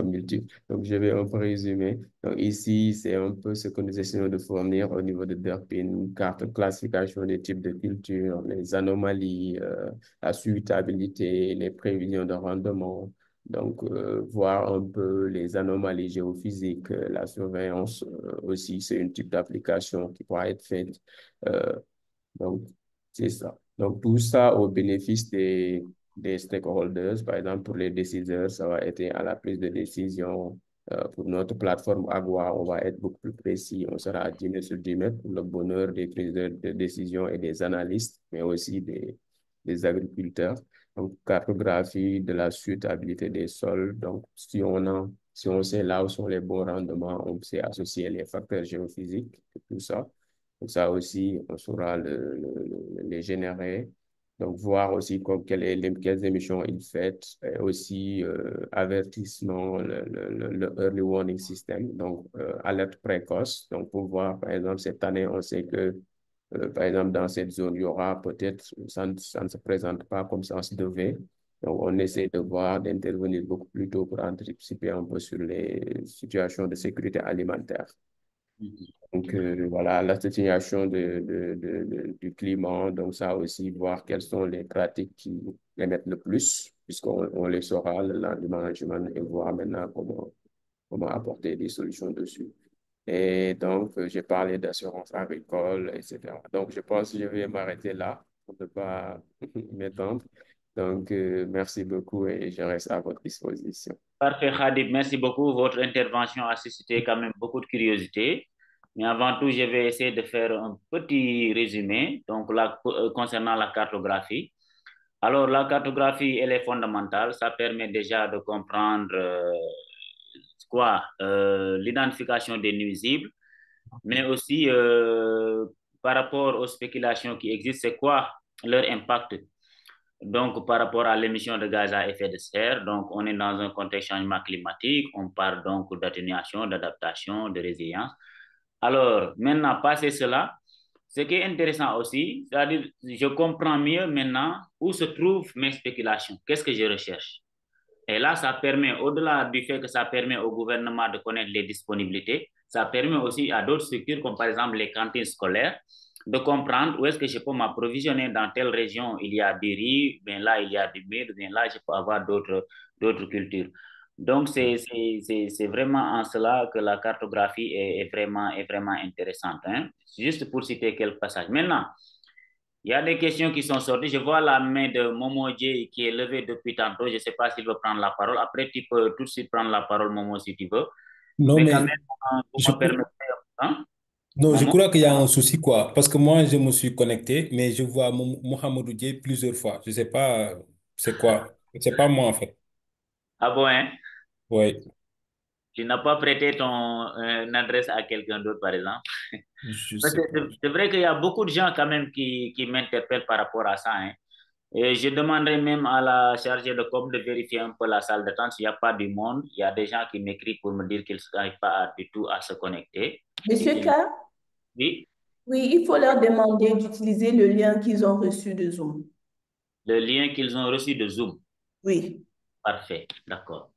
multiples. Donc, je vais un peu résumer. Donc, ici, c'est un peu ce que nous essayons de fournir au niveau de DERPIN, carte de classification des types de cultures, les anomalies, la suitabilité, les prévisions de rendement. Donc, voir un peu les anomalies géophysiques, la surveillance aussi, c'est un type d'application qui pourra être faite. Donc, c'est ça. Donc, tout ça au bénéfice des stakeholders. Par exemple, pour les décideurs, ça va aider à la prise de décision. Pour notre plateforme Agua, on va être beaucoup plus précis. On sera à 10 mètres sur 10 mètres pour le bonheur des prises de décision et des analystes, mais aussi des agriculteurs. Donc, cartographie de la suitabilité des sols. Donc, si on sait là où sont les bons rendements, on sait associer les facteurs géophysiques et tout ça. Donc, ça aussi, on saura les générer. Donc, voir aussi quelles émissions il fait. Et aussi, avertissement, le early warning system. Donc, alerte précoce. Donc, pour voir, par exemple, cette année, on sait que par exemple, dans cette zone, il y aura peut-être, ça ne se présente pas comme ça se devait. Donc, on essaie de voir, d'intervenir beaucoup plus tôt pour anticiper un peu sur les situations de sécurité alimentaire. Donc, voilà, la situation du climat. Donc, ça aussi, voir quelles sont les pratiques qui émettent le plus, puisqu'on les saura, le management, et voir maintenant comment apporter des solutions dessus. Et donc, j'ai parlé d'assurance agricole, etc. Donc, je pense que je vais m'arrêter là pour ne pas m'étendre. Donc, merci beaucoup et je reste à votre disposition. Parfait, Khadib. Merci beaucoup. Votre intervention a suscité quand même beaucoup de curiosité. Mais avant tout, je vais essayer de faire un petit résumé donc, concernant la cartographie. Alors, la cartographie, elle est fondamentale. Ça permet déjà de comprendre l'identification des nuisibles, mais aussi par rapport aux spéculations qui existent, c'est quoi leur impact. Donc, par rapport à l'émission de gaz à effet de serre, donc on est dans un contexte de changement climatique, on parle donc d'atténuation, d'adaptation, de résilience. Alors, maintenant, passé cela, ce qui est intéressant aussi, c'est-à-dire, je comprends mieux maintenant où se trouvent mes spéculations, qu'est-ce que je recherche. Et là, ça permet, au-delà du fait que ça permet au gouvernement de connaître les disponibilités, ça permet aussi à d'autres structures, comme par exemple les cantines scolaires, de comprendre où est-ce que je peux m'approvisionner. Dans telle région, il y a du riz, bien là, il y a du mil, bien là, je peux avoir d'autres cultures. Donc, c'est vraiment en cela que la cartographie est vraiment intéressante. Hein? Juste pour citer quelques passages. Maintenant, il y a des questions qui sont sorties. Je vois la main de Momo Djei qui est levée depuis tantôt. Je ne sais pas s'il veut prendre la parole. Après, tu peux tout de suite prendre la parole, Momo, si tu veux. Non, Mais quand mais même, vous je, me permettez, hein, non, je Momo? crois qu'il y a un souci, quoi. Parce que moi, je me suis connecté, mais je vois Mohamedou Dieye plusieurs fois. Je ne sais pas c'est quoi. C'est pas moi, en fait. Ah bon, hein? Oui, Tu n'as pas prêté ton adresse à quelqu'un d'autre, par exemple? je Parce sais que pas. c'est vrai qu'il y a beaucoup de gens quand même qui m'interpellent par rapport à ça. Hein. Et je demanderai même à la chargée de com de vérifier un peu la salle d'attente. S'il n'y a pas du monde, il y a des gens qui m'écrivent pour me dire qu'ils n'arrivent pas du tout à se connecter. Monsieur K, Oui, oui, il faut leur demander d'utiliser le lien qu'ils ont reçu de Zoom. le lien qu'ils ont reçu de Zoom. Oui. Parfait, d'accord.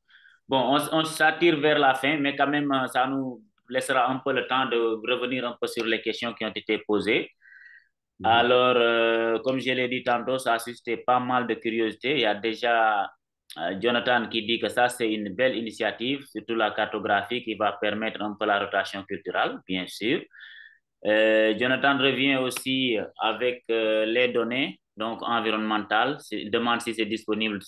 Bon, on s'attire vers la fin, mais quand même, ça nous laissera un peu le temps de revenir un peu sur les questions qui ont été posées. Alors, comme je l'ai dit tantôt, ça a suscité pas mal de curiosité. Il y a déjà Jonathan qui dit que ça, c'est une belle initiative, surtout la cartographie qui va permettre un peu la rotation culturelle, bien sûr. Jonathan revient aussi avec les données donc environnementales. Il demande si c'est disponible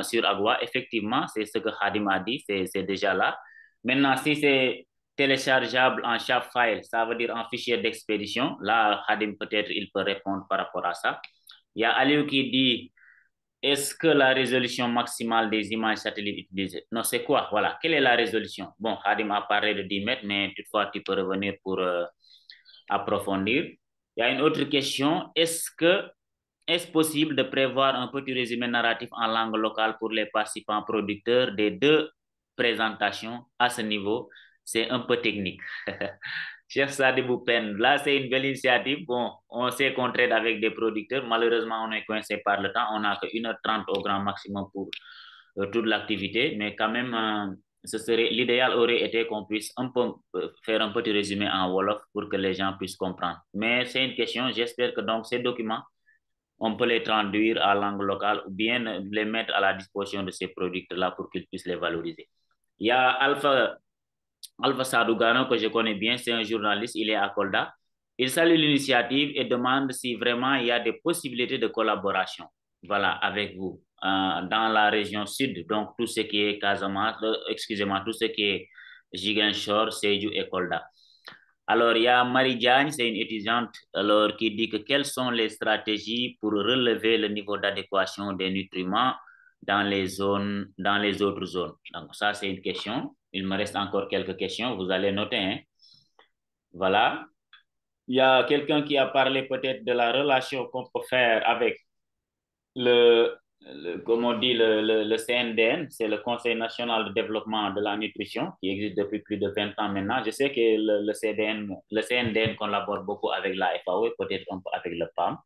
sur Agua. Effectivement, c'est ce que Khadim a dit, c'est déjà là. Maintenant, si c'est téléchargeable en shapefile, ça veut dire en fichier d'expédition. Là, Khadim, peut-être, il peut répondre par rapport à ça. Il y a Aliou qui dit est-ce que la résolution maximale des images satellites utilisées? Non, c'est quoi? Voilà. Quelle est la résolution? Bon, Hadim a parlé de 10 mètres, mais toutefois, tu peux revenir pour approfondir. Il y a une autre question. Est-ce possible de prévoir un petit résumé narratif en langue locale pour les participants producteurs des deux présentations à ce niveau? C'est un peu technique. Chef Sadibou Pen, là, c'est une belle initiative. Bon, on sait qu'on traite avec des producteurs. Malheureusement, on est coincé par le temps. On n'a que 1h30 au grand maximum pour toute l'activité. Mais quand même, l'idéal aurait été qu'on puisse faire un petit résumé en Wolof pour que les gens puissent comprendre. Mais c'est une question. J'espère que donc ces documents, on peut les traduire à langue locale ou bien les mettre à la disposition de ces producteurs-là pour qu'ils puissent les valoriser. Il y a Alpha Sadougano, que je connais bien, c'est un journaliste, il est à Kolda. Il salue l'initiative et demande si vraiment il y a des possibilités de collaboration, voilà, avec vous, dans la région sud, donc tout ce qui est Casamance, excusez-moi, tout ce qui est Ziguinchor, Sédhiou et Kolda. Alors, il y a Marie Diagne, c'est une étudiante, alors, qui dit que quelles sont les stratégies pour relever le niveau d'adéquation des nutriments dans les autres zones. Donc, ça, c'est une question. Il me reste encore quelques questions. Vous allez noter, hein? Voilà. Il y a quelqu'un qui a parlé peut-être de la relation qu'on peut faire avec comme on dit, le CNDN, c'est le Conseil national de développement de la nutrition, qui existe depuis plus de 20 ans maintenant. Je sais que le CNDN collabore beaucoup avec la FAO, peut-être un peu avec le PAM.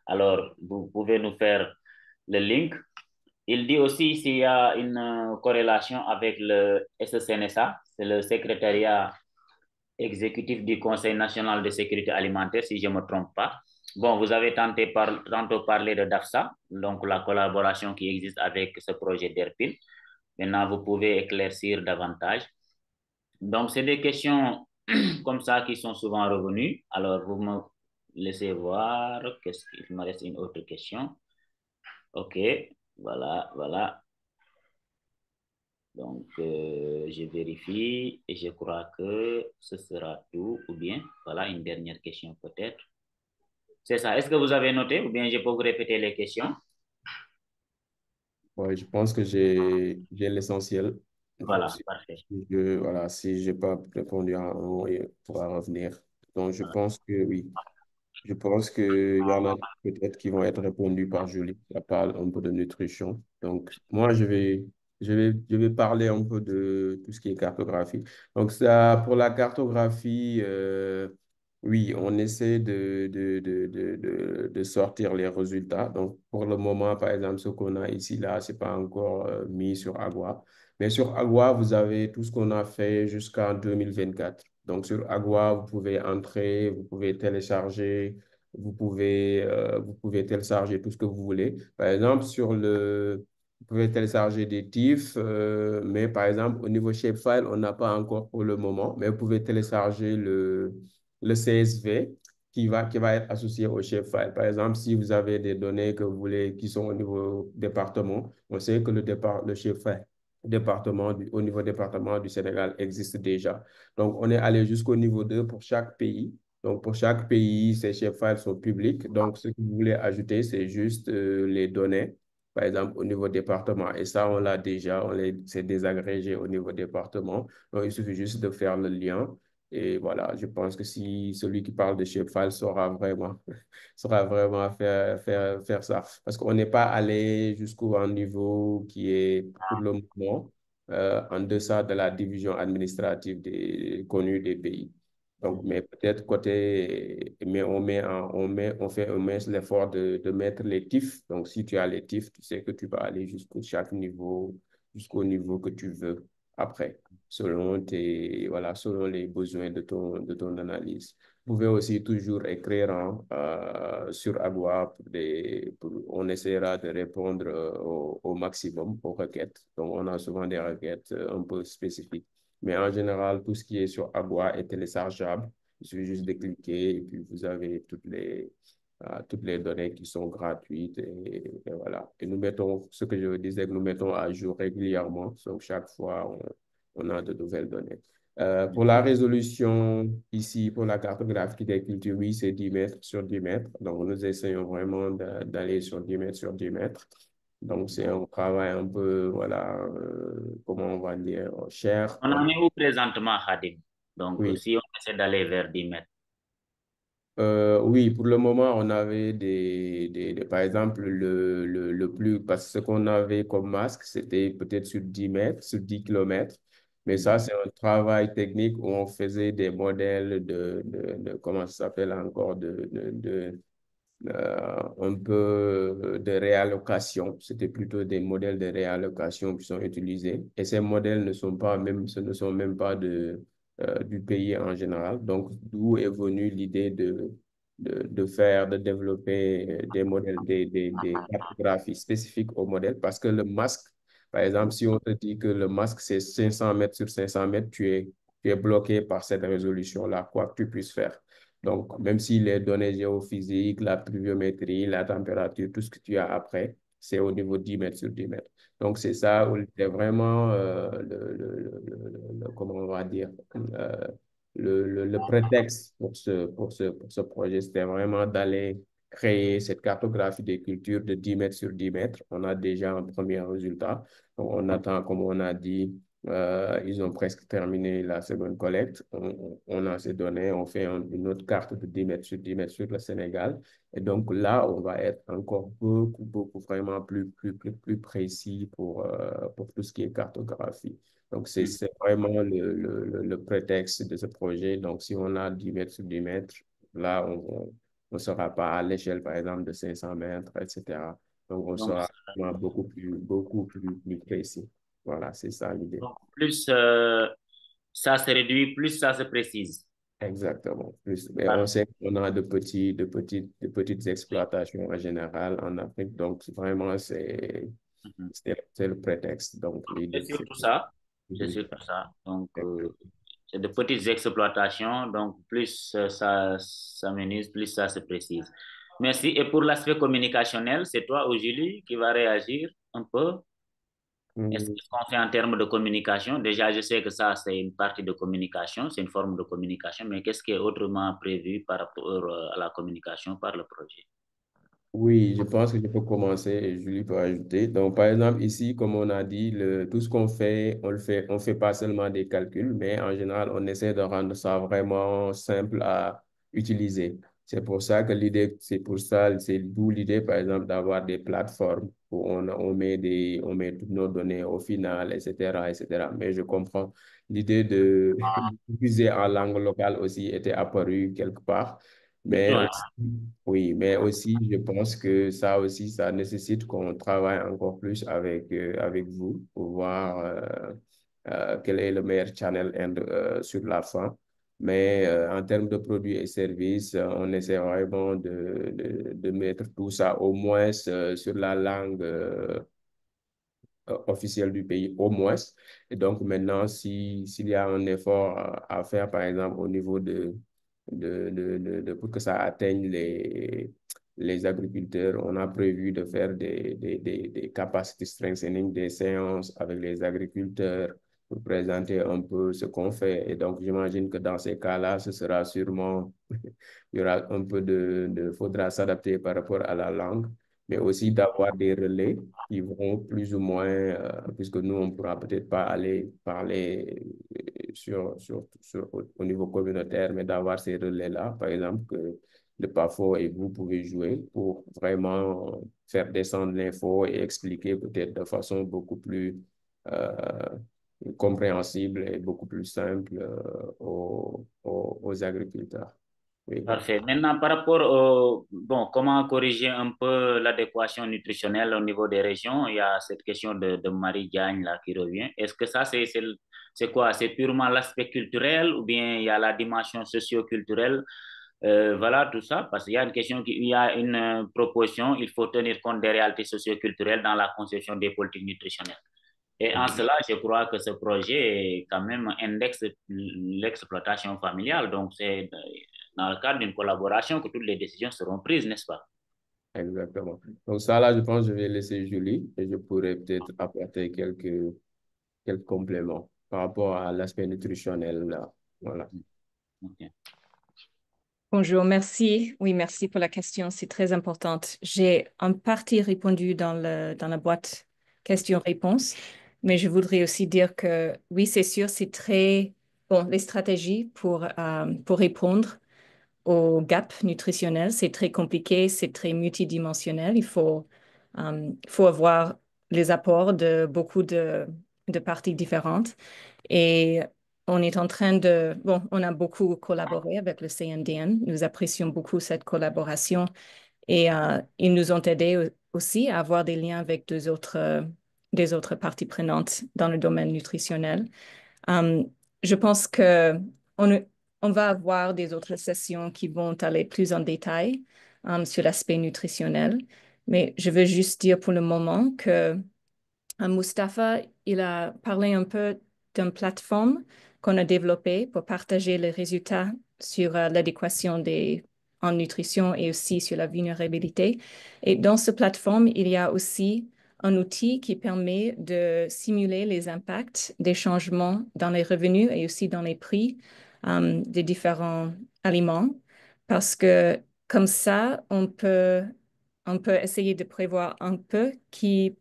Alors, vous pouvez nous faire le link. Il dit aussi s'il y a une corrélation avec le SSNSA, c'est le secrétariat exécutif du Conseil national de sécurité alimentaire, si je ne me trompe pas. Bon, vous avez tantôt parlé de DAFSA, donc la collaboration qui existe avec ce projet d'ERPIN. Maintenant, vous pouvez éclaircir davantage. Donc, c'est des questions comme ça qui sont souvent revenues. Alors, vous me laissez voir. Qu'est-ce qu'il me reste une autre question? OK, voilà, voilà. Donc, je vérifie et je crois que ce sera tout. Ou bien, voilà, une dernière question peut-être. C'est ça. Est-ce que vous avez noté ou bien je peux vous répéter les questions? Ouais, je pense que j'ai l'essentiel. Voilà, Donc, parfait. voilà, si je n'ai pas répondu à un mot, il pourra revenir. Donc, je pense que oui. Je pense qu'il y en a peut-être qui vont être répondus par Julie. Elle parle un peu de nutrition. Donc, moi, je vais parler un peu de tout ce qui est cartographie. Donc, ça, pour la cartographie, oui, on essaie de sortir les résultats. Donc, pour le moment, par exemple, ce qu'on a ici, là, ce n'est pas encore mis sur Agua. Mais sur Agua, vous avez tout ce qu'on a fait jusqu'en 2024. Donc, sur Agua, vous pouvez entrer, vous pouvez télécharger, vous pouvez télécharger tout ce que vous voulez. Par exemple, vous pouvez télécharger des TIFF, mais par exemple, au niveau shapefile, on n'a pas encore pour le moment, mais vous pouvez télécharger le CSV qui va être associé au shapefile. Par exemple, si vous avez des données que vous voulez qui sont au niveau département, on sait que le shapefile au niveau département du Sénégal existe déjà. Donc, on est allé jusqu'au niveau 2 pour chaque pays. Donc, pour chaque pays, ces shapefiles sont publics. Donc, ce que vous voulez ajouter, c'est juste les données, par exemple, au niveau département. Et ça, on l'a déjà, c'est désagrégé au niveau département. Donc, il suffit juste de faire le lien. Et voilà, je pense que si celui qui parle de shapefile saura vraiment faire ça. Parce qu'on n'est pas allé jusqu'au niveau qui est, pour le moment, en deçà de la division administrative connue des pays. Donc, mais peut-être mais on fait un mince l'effort de mettre les TIF. Donc, si tu as les TIF, tu sais que tu vas aller jusqu'au niveau que tu veux après, selon les besoins de ton analyse. Vous pouvez aussi toujours écrire sur Agua. On essaiera de répondre au maximum aux requêtes. Donc, on a souvent des requêtes un peu spécifiques. Mais en général, tout ce qui est sur Agua est téléchargeable. Il suffit juste de cliquer et puis vous avez toutes les données qui sont gratuites. Et voilà. Et nous mettons, ce que je disais, que nous mettons à jour régulièrement. Donc, chaque fois, on a de nouvelles données. Pour la résolution, ici, pour la cartographie des cultures, oui, c'est 10 mètres sur 10 mètres. Donc, nous essayons vraiment d'aller sur 10 mètres sur 10 mètres. Donc, c'est un travail un peu, voilà, comment on va dire, cher. On en est où présentement, Khadim? Donc, Oui. si on essaie d'aller vers 10 mètres. Oui, pour le moment, on avait par exemple, le plus, parce que ce qu'on avait comme masque, c'était peut-être sur 10 mètres, sur 10 kilomètres. Mais ça, c'est un travail technique où on faisait des modèles comment ça s'appelle encore, un peu de réallocation. C'était plutôt des modèles de réallocation qui sont utilisés. Et ces modèles ce ne sont même pas du pays en général. Donc, d'où est venue l'idée de développer des modèles, des cartographies spécifiques au modèle. Parce que le masque, par exemple, si on te dit que le masque, c'est 500 mètres sur 500 mètres, tu es bloqué par cette résolution-là, quoi que tu puisses faire. Donc, même si les données géophysiques, la pluviométrie, la température, tout ce que tu as après, c'est au niveau 10 mètres sur 10 mètres. Donc, c'est ça où c'est vraiment, comment on va dire, le prétexte pour ce projet, c'était vraiment d'aller créer cette cartographie des cultures de 10 mètres sur 10 mètres. On a déjà un premier résultat. Donc, on attend, comme on a dit, ils ont presque terminé la seconde collecte. On a ces données, on fait une autre carte de 10 mètres sur 10 mètres sur le Sénégal. Et donc là, on va être encore beaucoup vraiment plus précis pour tout ce qui est cartographie. Donc, c'est vraiment le prétexte de ce projet. Donc, si on a 10 mètres sur 10 mètres, là, on ne sera pas à l'échelle, par exemple, de 500 mètres, etc. Donc, on Donc, sera vraiment beaucoup plus précis. Voilà, c'est ça l'idée. donc, plus ça se réduit, plus ça se précise. Exactement. Mais on sait qu'on a de petites exploitations en général en Afrique. Donc, vraiment, c'est le prétexte. Donc, C'est l'idée, c'est surtout ça. C'est Mhm. surtout ça. Donc, c'est de petites exploitations. Donc, plus ça s'amenuise, plus ça se précise. Merci. Et pour l'aspect communicationnel, c'est toi ou Julie qui va réagir un peu? Est-ce qu'on fait en termes de communication? Déjà, je sais que ça, c'est une partie de communication, c'est une forme de communication, mais qu'est-ce qui est autrement prévu par rapport à la communication par le projet? Oui, je pense que je peux commencer et Julie peut ajouter. Donc, par exemple, ici, comme on a dit, tout ce qu'on fait, on fait pas seulement des calculs, mais en général, on essaie de rendre ça vraiment simple à utiliser. C'est pour ça que c'est d'où l'idée, par exemple, d'avoir des plateformes où on met toutes nos données au final, etc., etc. Mais je comprends l'idée de d'utiliser en langue locale aussi était apparue quelque part. Mais Ouais. aussi, oui, mais aussi, je pense que ça aussi, ça nécessite qu'on travaille encore plus avec vous pour voir quel est le meilleur channel sur la fin. Mais en termes de produits et services, on essaie vraiment de mettre tout ça au moins sur la langue officielle du pays, au moins. Et donc maintenant, s'il y a un effort à faire, par exemple, au niveau pour que ça atteigne les agriculteurs, on a prévu de faire des capacity strengthening, des séances avec les agriculteurs pour présenter un peu ce qu'on fait. Et donc, j'imagine que dans ces cas-là, ce sera sûrement, il y aura un peu faudra s'adapter par rapport à la langue, mais aussi d'avoir des relais qui vont plus ou moins, puisque nous, on ne pourra peut-être pas aller parler au niveau communautaire, mais d'avoir ces relais-là, par exemple, que le PAFO et vous pouvez jouer pour vraiment faire descendre l'info et expliquer peut-être de façon beaucoup plus euh, compréhensible et beaucoup plus simple aux agriculteurs. Oui, voilà. Parfait. Maintenant, par rapport au, bon, comment corriger un peu l'adéquation nutritionnelle au niveau des régions, il y a cette question de Marie Diagne là qui revient. Est-ce que ça, c'est quoi? C'est purement l'aspect culturel ou bien il y a la dimension socio-culturelle? Voilà, tout ça, parce qu'il y a une question, il y a une proposition, il faut tenir compte des réalités socio-culturelles dans la conception des politiques nutritionnelles. Et en cela, je crois que ce projet, quand même, indexe l'exploitation familiale. Donc, c'est dans le cadre d'une collaboration que toutes les décisions seront prises, n'est-ce pas? Exactement. Donc ça, là, je pense que je vais laisser Julie et je pourrais peut-être apporter quelques compléments par rapport à l'aspect nutritionnel, là. Voilà. Okay. Bonjour, merci. Oui, merci pour la question, c'est très importante. J'ai en partie répondu dans la boîte questions-réponses, mais je voudrais aussi dire que oui, c'est sûr, c'est très bon, les stratégies pour répondre au gap nutritionnel, c'est très compliqué, c'est très multidimensionnel. Il faut avoir les apports de beaucoup de parties différentes. Et on est en train de, bon, on a beaucoup collaboré avec le CNDN. Nous apprécions beaucoup cette collaboration et ils nous ont aidés aussi à avoir des liens avec des autres parties prenantes dans le domaine nutritionnel. Um, je pense que on, on va avoir des autres sessions qui vont aller plus en détail sur l'aspect nutritionnel, mais je veux juste dire pour le moment que Mustapha, il a parlé un peu d'une plateforme qu'on a développée pour partager les résultats sur l'adéquation en nutrition et aussi sur la vulnérabilité. Et dans cette plateforme, il y a aussi un outil qui permet de simuler les impacts des changements dans les revenus et aussi dans les prix des différents aliments, parce que comme ça, on peut essayer de prévoir un peu quels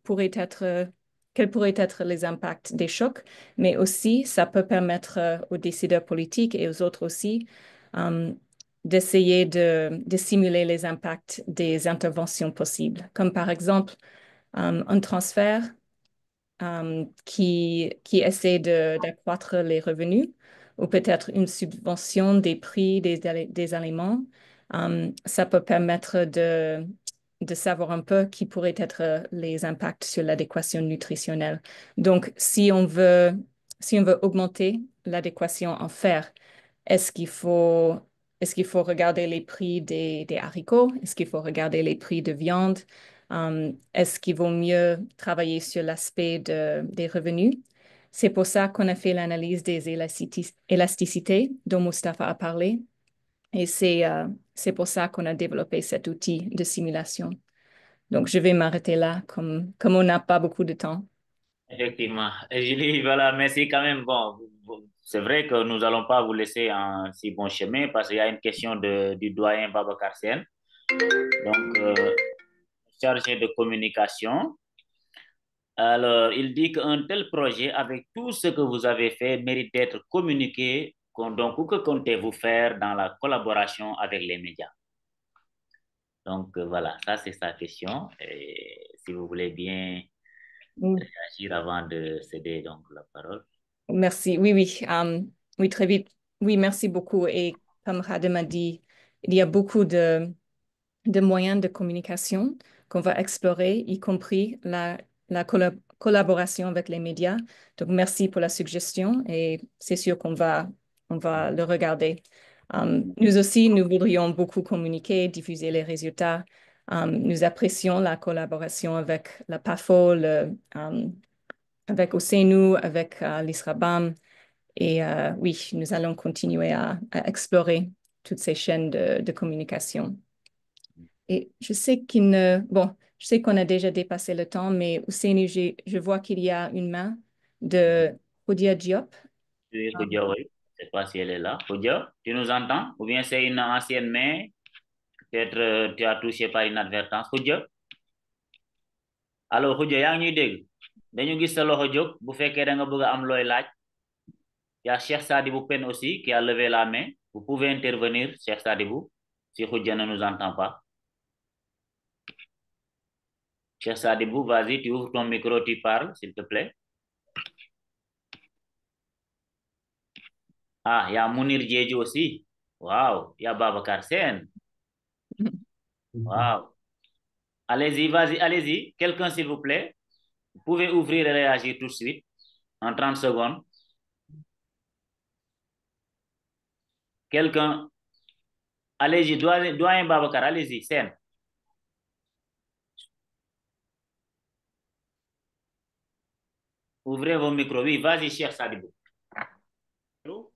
pourraient être les impacts des chocs, mais aussi ça peut permettre aux décideurs politiques et aux autres aussi d'essayer de simuler les impacts des interventions possibles, comme par exemple un transfert qui essaie d'accroître les revenus ou peut-être une subvention des prix des aliments. Ça peut permettre de savoir un peu qui pourraient être les impacts sur l'adéquation nutritionnelle. Donc, si on veut augmenter l'adéquation en fer, est-ce qu'il faut, est-ce qu'il faut regarder les prix des haricots? Est-ce qu'il faut regarder les prix de viande? Est-ce qu'il vaut mieux travailler sur l'aspect des revenus? C'est pour ça qu'on a fait l'analyse des élasticités dont Mustapha a parlé. Et c'est pour ça qu'on a développé cet outil de simulation. Donc, je vais m'arrêter là, comme on n'a pas beaucoup de temps. Effectivement. Et Julie, voilà, merci quand même. Bon, c'est vrai que nous n'allons pas vous laisser en si bon chemin parce qu'il y a une question du doyen Babacar Sène, donc chargé de communication. Alors, il dit qu'un tel projet, avec tout ce que vous avez fait, mérite d'être communiqué. Donc, que comptez-vous faire dans la collaboration avec les médias? Donc, voilà, ça c'est sa question. Et si vous voulez bien réagir avant de céder donc la parole. Merci. Oui, oui. Oui, très vite. Oui, merci beaucoup. Et comme Radem a dit, il y a beaucoup de moyens de communication qu'on va explorer, y compris la collaboration avec les médias. Donc, merci pour la suggestion et c'est sûr qu'on va le regarder. Nous aussi, nous voudrions beaucoup communiquer, diffuser les résultats. Nous apprécions la collaboration avec la PAFO, avec OCNU, avec l'ISRABAM. Et oui, nous allons continuer à explorer toutes ces chaînes de communication. Et je sais qu'on a déjà dépassé le temps, mais Ousseynou, je vois qu'il y a une main de Houdia Diop. Oui, Khoudia, oui. Je ne sais pas si elle est là. Khoudia, tu nous entends? Ou bien c'est une ancienne main? Peut-être tu as touché par inadvertance. Khoudia? Alors, Khoudia, yaa ngi ñuy dégg? Dañu gis sa loxo jóg bu fekkee da nga bëgg a am looy laaj. Il y a Cheikh Sadibou Pen aussi qui a levé la main. Vous pouvez intervenir, Cheikh Sadibou, si Khoudia ne nous entend pas. Cheikh Sadibou, vas-y, tu ouvres ton micro, tu parles, s'il te plaît. Ah, il y a Mounir Djedji aussi. Waouh, il y a Babacar Sen. Waouh. Allez-y, vas-y, allez-y. Quelqu'un, s'il vous plaît. Vous pouvez ouvrir et réagir tout de suite en 30 secondes. Quelqu'un. Allez-y, doyen Babacar, allez-y, Sen. Ouvrez vos micros. Oui, vas-y, Cheikh Sadibou.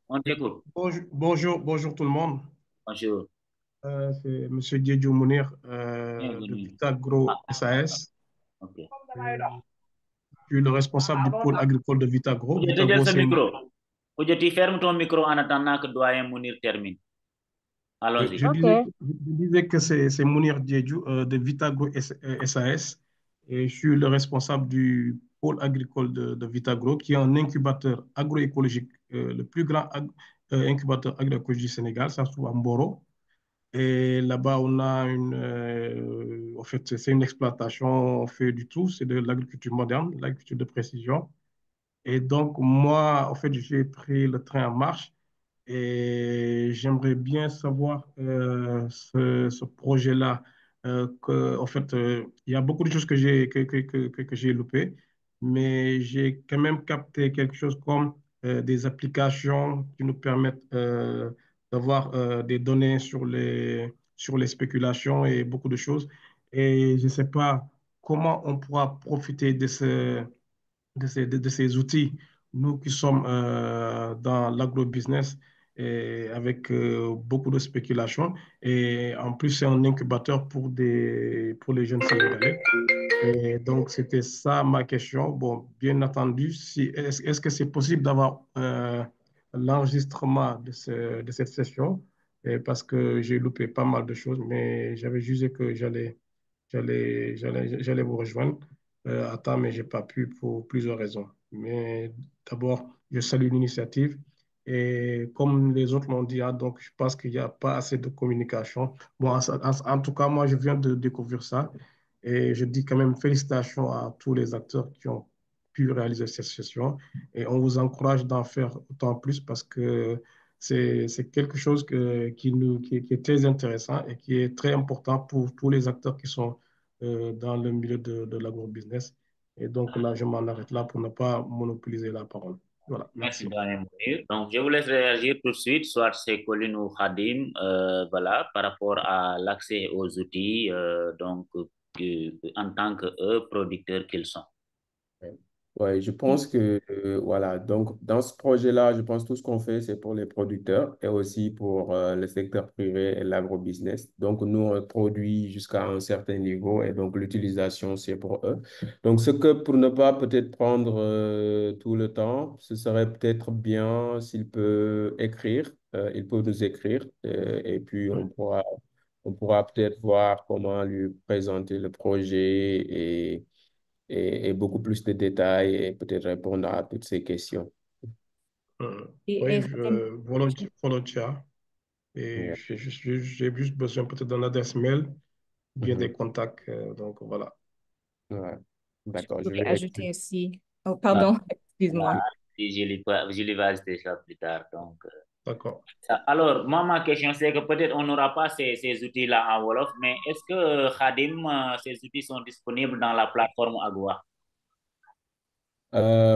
On t'écoute. Bonjour tout le monde. Bonjour. C'est M. Diédhiou Mounir de Bienvenue. Vitagro SAS. Ok. Je suis le responsable du pôle agricole de Vitagro. Vitagro, ce micro. Tu fermes ton micro en attendant que doyen Mounir termine. Allons-y. Je disais que c'est Mounir Diédhiou de Vitagro SAS et je suis le responsable du pôle agricole de Vitagro, qui est un incubateur agroécologique, le plus grand incubateur agroécologique du Sénégal. Ça se trouve à Mboro. Et là-bas, on a en fait, c'est une exploitation, on fait du tout, c'est de l'agriculture moderne, de l'agriculture de précision. Et donc, moi, en fait, j'ai pris le train en marche et j'aimerais bien savoir ce projet-là. En fait, il y a beaucoup de choses que j'ai loupées, mais j'ai quand même capté quelque chose comme des applications qui nous permettent d'avoir des données sur les spéculations et beaucoup de choses. Et je ne sais pas comment on pourra profiter de ces outils, nous qui sommes dans l'agro-business et avec beaucoup de spéculation. Et en plus, c'est un incubateur pour les jeunes Sénégalais. Et donc, c'était ça ma question. Bon, bien entendu, est-ce que c'est possible d'avoir l'enregistrement de cette session? Et parce que j'ai loupé pas mal de choses, mais j'avais jugé que j'allais vous rejoindre à temps, mais je n'ai pas pu pour plusieurs raisons. Mais d'abord, je salue l'initiative. Et comme les autres l'ont dit, donc je pense qu'il n'y a pas assez de communication. Bon, en tout cas, moi, je viens de découvrir ça. Et je dis quand même félicitations à tous les acteurs qui ont pu réaliser cette session. Et on vous encourage d'en faire autant plus parce que c'est quelque chose qui est très intéressant et qui est très important pour tous les acteurs qui sont dans le milieu de l'agro-business. Et donc là, je m'en arrête là pour ne pas monopoliser la parole. Voilà, Merci, merci. Daniel Mounir. Donc, je vous laisse réagir tout de suite, soit c'est Colin ou Khadim, voilà, par rapport à l'accès aux outils, donc, en tant que eux, producteurs qu'ils sont. Ouais, je pense que, voilà, donc dans ce projet-là, je pense que tout ce qu'on fait, c'est pour les producteurs et aussi pour le secteur privé et l'agrobusiness. Donc, nous, on produit jusqu'à un certain niveau et donc l'utilisation, c'est pour eux. Donc, ce que pour ne pas peut-être prendre tout le temps, ce serait peut-être bien s'il peut écrire, il peut nous écrire et puis on pourra peut-être voir comment lui présenter le projet et beaucoup plus de détails et peut-être répondre à toutes ces questions. Oui, Khadim, volontiers. Et Yeah. j'ai juste besoin peut-être d'un adresse mail, bien des Mhm. contacts. Donc voilà. Ouais. Je D'accord, je pourrais vais écrire. ajouter aussi. Oh, Ah, pardon, excuse-moi. si je lui vais ajouter ça plus tard. Donc, D'accord. alors, moi, ma question, c'est que peut-être on n'aura pas ces outils-là en Wolof, mais est-ce que, Khadim, ces outils sont disponibles dans la plateforme Agua?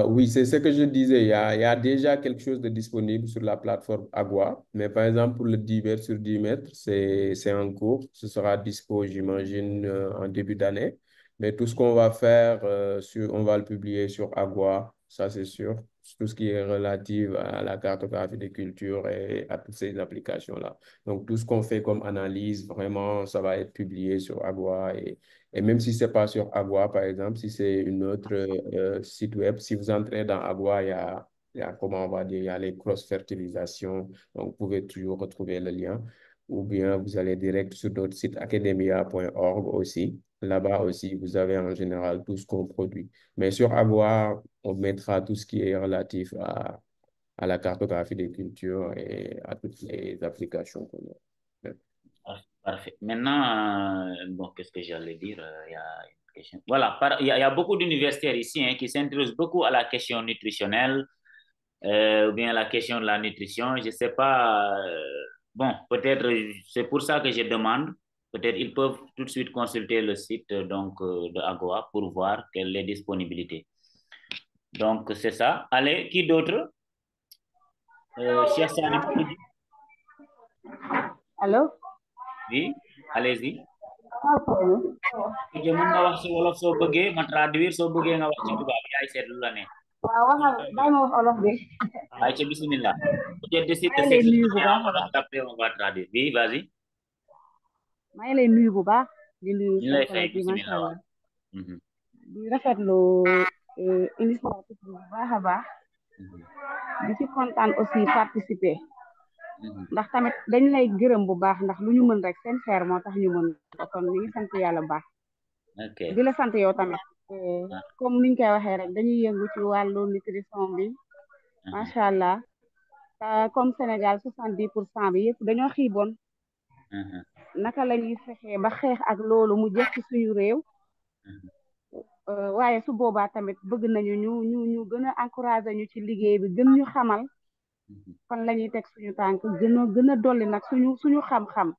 Oui, c'est ce que je disais. Il y a déjà quelque chose de disponible sur la plateforme Agua, mais par exemple, pour le 10 mètres sur 10 mètres, c'est en cours. Ce sera dispo, j'imagine, en début d'année. Mais tout ce qu'on va faire, on va le publier sur Agua, ça c'est sûr. Tout ce qui est relatif à la cartographie des cultures et à toutes ces applications-là. Donc, tout ce qu'on fait comme analyse, vraiment, ça va être publié sur Agua et même si ce n'est pas sur Agua, par exemple, si c'est une autre site web, si vous entrez dans Agua, il y a, comment on va dire, il y a les cross-fertilisations. Donc, vous pouvez toujours retrouver le lien. Ou bien vous allez direct sur notre site academia.org aussi. Là-bas aussi, vous avez en général tout ce qu'on produit. Mais sur Agua, on mettra tout ce qui est relatif à la cartographie des cultures et à toutes les applications qu'on a. Parfait. Maintenant, bon, qu'est-ce que j'allais dire? Il y a une question. Voilà, il y a beaucoup d'universitaires ici hein, qui s'intéressent beaucoup à la question nutritionnelle ou bien à la question de la nutrition. Je ne sais pas. Bon, peut-être c'est pour ça que je demande. Peut-être ils peuvent tout de suite consulter le site de Agua pour voir quelle est la disponibilité. Donc, c'est ça. Allez, qui d'autre? Cheikh Salim. Allô? Oui, allez-y. Je mën nga wax ci wolof soo bëggee ma traduire soo bëggee nga wax ci tubaab yaay seet lu la ne. waaw waxal bàyyi ma wax olof bi. Ay ca bismillah. Peut-être décide de maa ngi lay nuyu bu s'exprimer en baax a wolof baax. après on va traduire. Oui, vas-y. maa ngi lay nuyu bu baax di nuyu ñu sa lay fay collègue bi macha bismillah waaw. allah di rafetlu initiative bi bu baax a baax di ci kontaan aussi participer ndax tamit dañ lay gërëm bu baax ndax lu ñu mën rek seen xeer moo tax ñu mën ko kon ñu ngi sant yàlla bu baax Ok. di la sant yow tamit comme niñ koy waxee rek dañuy yëngu ci wàllu nutrition bi macha allah comme Sénégal 70% bi yëpp dañoo xiiboon naka la ñuy fexee ba xeex ak loolu mu jeex ci suñu réew waaye su boobaa tamit bëgg nañu ñu gën a encouragé ñu ci liggéey bi gën ñu xamal fan la ñuy teg suñu tànk gën a dolli nag suñu xam-xam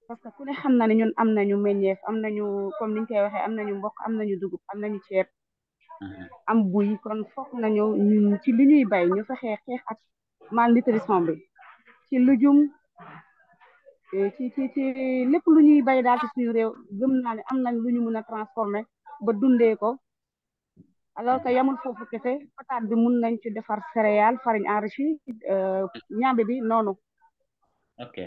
parce que ku ne xam na ne ñun am nañu meññeef am nañu comme niñ koy waxee am nañu mboq am nañu dugub am nañu ceeb am buy kon foog nañu ñun ci li ñuy bay ñu fexee xeex ak malnutrition bi ci lujum ci lépp lu ñuy bay daal ci suñu réew gëm naa ne am nañ lu ñu mën a transformer ba dundee ko alors que yamul foofu kese pataat bi mun nañ ci defar céréale farine enrichie ñambi bi noonu ok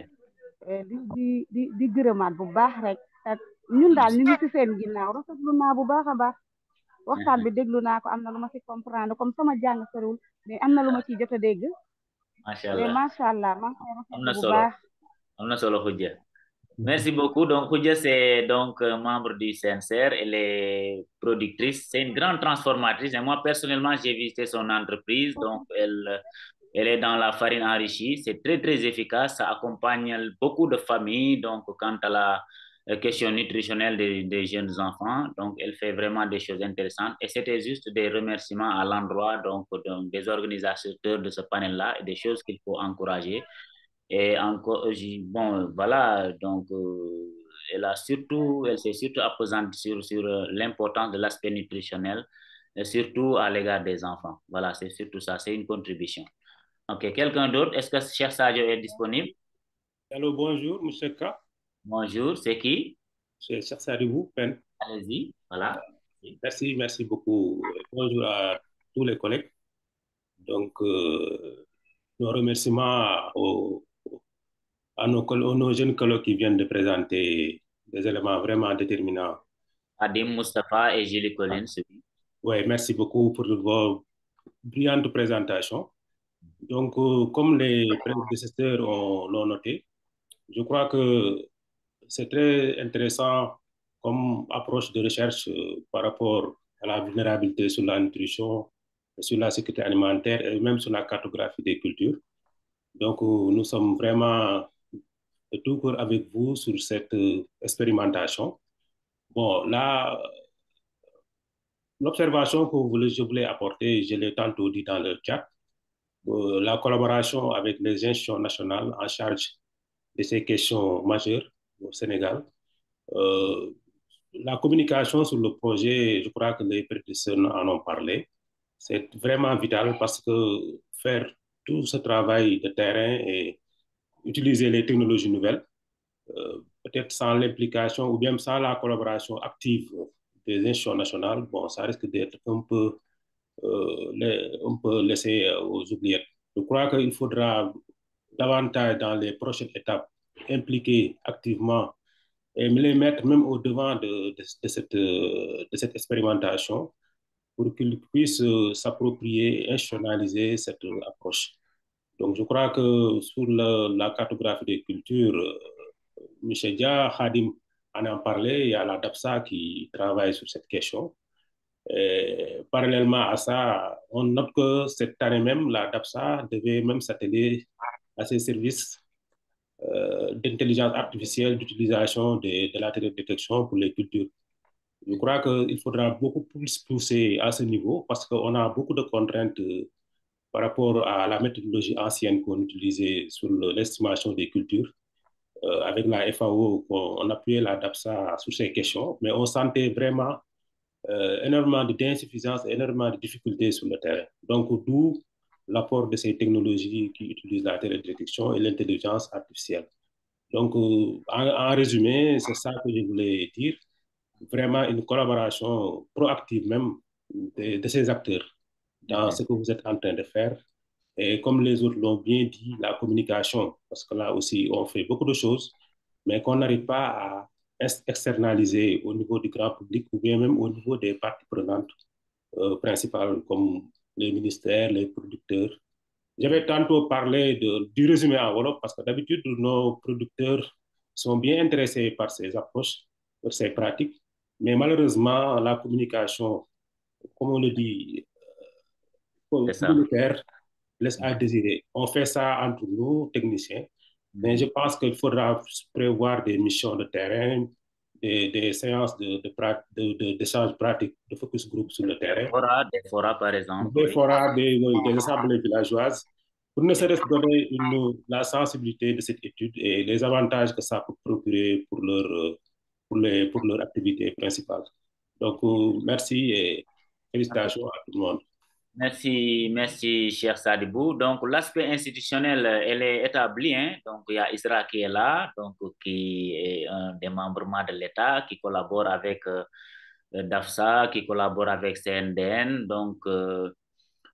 di gërëmaat bu baax rek ñun daal ñu ngi ci seen ginnaaw rafetlu naa bu baax a baax waxtaan bi déglu naa ko am na lu ma ci comprendre comme sama jàng soriwul mais am na lu ma ciy jot a dégg macha mais allah macha allah maa ngi koy am rafetlu na bu solo baax am na solo Khoudia. Merci beaucoup. Donc, Khoudia, c'est donc membre du CNCR. Elle est productrice. C'est une grande transformatrice. Et moi, personnellement, j'ai visité son entreprise. Donc, elle est dans la farine enrichie. C'est très, très efficace. Ça accompagne beaucoup de familles. Donc, quant à la question nutritionnelle des jeunes enfants, donc, elle fait vraiment des choses intéressantes. Et c'était juste des remerciements à l'endroit donc, des organisateurs de ce panel-là et des choses qu'il faut encourager. Et encore, bon, voilà, donc elle s'est surtout appesante sur l'importance de l'aspect nutritionnel, et surtout à l'égard des enfants. Voilà, c'est surtout ça, c'est une contribution. Ok, quelqu'un d'autre? Est-ce que Cheikh Sadio est disponible? Allô, bonjour, monsieur K. Bonjour, c'est qui? C'est Cheikh Sadibou, Pen. Allez-y, voilà. Merci beaucoup. Bonjour à tous les collègues. Donc, nos remerciements à nos jeunes collègues qui viennent de présenter des éléments vraiment déterminants. Adim Mustafa et Julie Collins. Oui, merci beaucoup pour vos brillantes présentations. Donc, comme les prédécesseurs l'ont noté, je crois que c'est très intéressant comme approche de recherche par rapport à la vulnérabilité sur la nutrition, sur la sécurité alimentaire et même sur la cartographie des cultures. Donc, nous sommes vraiment de tout cœur avec vous sur cette expérimentation. Bon, là, l'observation que je voulais apporter, je l'ai tantôt dit dans le chat, la collaboration avec les institutions nationales en charge de ces questions majeures au Sénégal. La communication sur le projet, je crois que les prédécesseurs en ont parlé. C'est vraiment vital parce que faire tout ce travail de terrain et utiliser les technologies nouvelles, peut-être sans l'implication ou bien sans la collaboration active des institutions nationales, bon, ça risque d'être un peu laissé aux oubliettes. Je crois qu'il faudra davantage dans les prochaines étapes impliquer activement et les mettre même au devant de cette expérimentation pour qu'ils puissent s'approprier et institutionnaliser cette approche. Donc, je crois que sur la cartographie des cultures, M. Dia, Khadim en a parlé, il y a la DAPSA qui travaille sur cette question. Et parallèlement à ça, on note que cette année même, la DAPSA devait même s'atteler à ces services d'intelligence artificielle, d'utilisation de la télédétection pour les cultures. Je crois qu'il faudra beaucoup plus pousser à ce niveau parce qu'on a beaucoup de contraintes par rapport à la méthodologie ancienne qu'on utilisait sur l'estimation des cultures. Avec la FAO, on appuyait la DAPSA sur ces questions, mais on sentait vraiment énormément d'insuffisance et énormément de difficultés sur le terrain. Donc, d'où l'apport de ces technologies qui utilisent la télédétection et l'intelligence artificielle. Donc, en résumé, c'est ça que je voulais dire. Vraiment une collaboration proactive même de ces acteurs dans ce que vous êtes en train de faire. Et comme les autres l'ont bien dit, la communication, parce que là aussi, on fait beaucoup de choses, mais qu'on n'arrive pas à externaliser au niveau du grand public ou bien même au niveau des parties prenantes principales comme les ministères, les producteurs J'avais tantôt parlé du résumé en Wolof parce que d'habitude, nos producteurs sont bien intéressés par ces approches, par ces pratiques. Mais malheureusement, la communication, comme on le dit, C'est ça. communautaire, laisse à désirer. On fait ça entre nous, techniciens, mais je pense qu'il faudra prévoir des missions de terrain, des séances d'échange pratique, de focus group sur le terrain. Des forats, par exemple. Des forats, des assemblées villageoises, pour ne serait-ce donner la sensibilité de cette étude et les avantages que ça peut procurer pour leur activité principale. Donc, merci et félicitations à tout le monde. Merci, cher Sadibou. Donc, l'aspect institutionnel, elle est établie. Hein? Donc, il y a Isra qui est là, donc, qui est un démembrement de l'État, qui collabore avec DAFSA, qui collabore avec CNDN. Donc,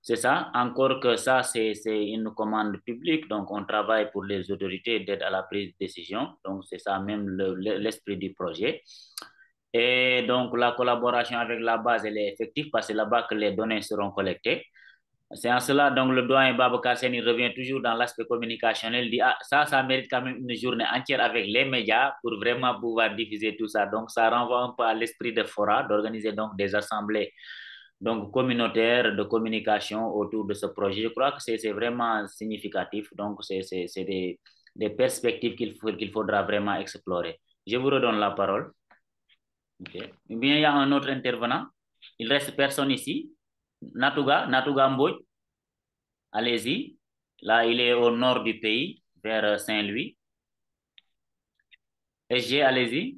c'est ça. Encore que ça, c'est une commande publique. Donc, on travaille pour les autorités d'aide à la prise de décision. Donc, c'est ça même l'esprit du projet. Et donc, la collaboration avec la base, elle est effective parce que c'est là-bas que les données seront collectées. C'est en cela, donc, le doyen Babacar Sène revient toujours dans l'aspect communicationnel. Il dit, ah, ça mérite quand même une journée entière avec les médias pour vraiment pouvoir diffuser tout ça. Donc, ça renvoie un peu à l'esprit de Fora, d'organiser donc des assemblées donc, communautaires de communication autour de ce projet. Je crois que c'est vraiment significatif. Donc, c'est des perspectives qu'il faudra vraiment explorer. Je vous redonne la parole. Okay. Eh bien, il y a un autre intervenant. Il reste personne ici. Natuga Mboj. Allez-y. Là, il est au nord du pays, vers Saint-Louis. SG, allez-y.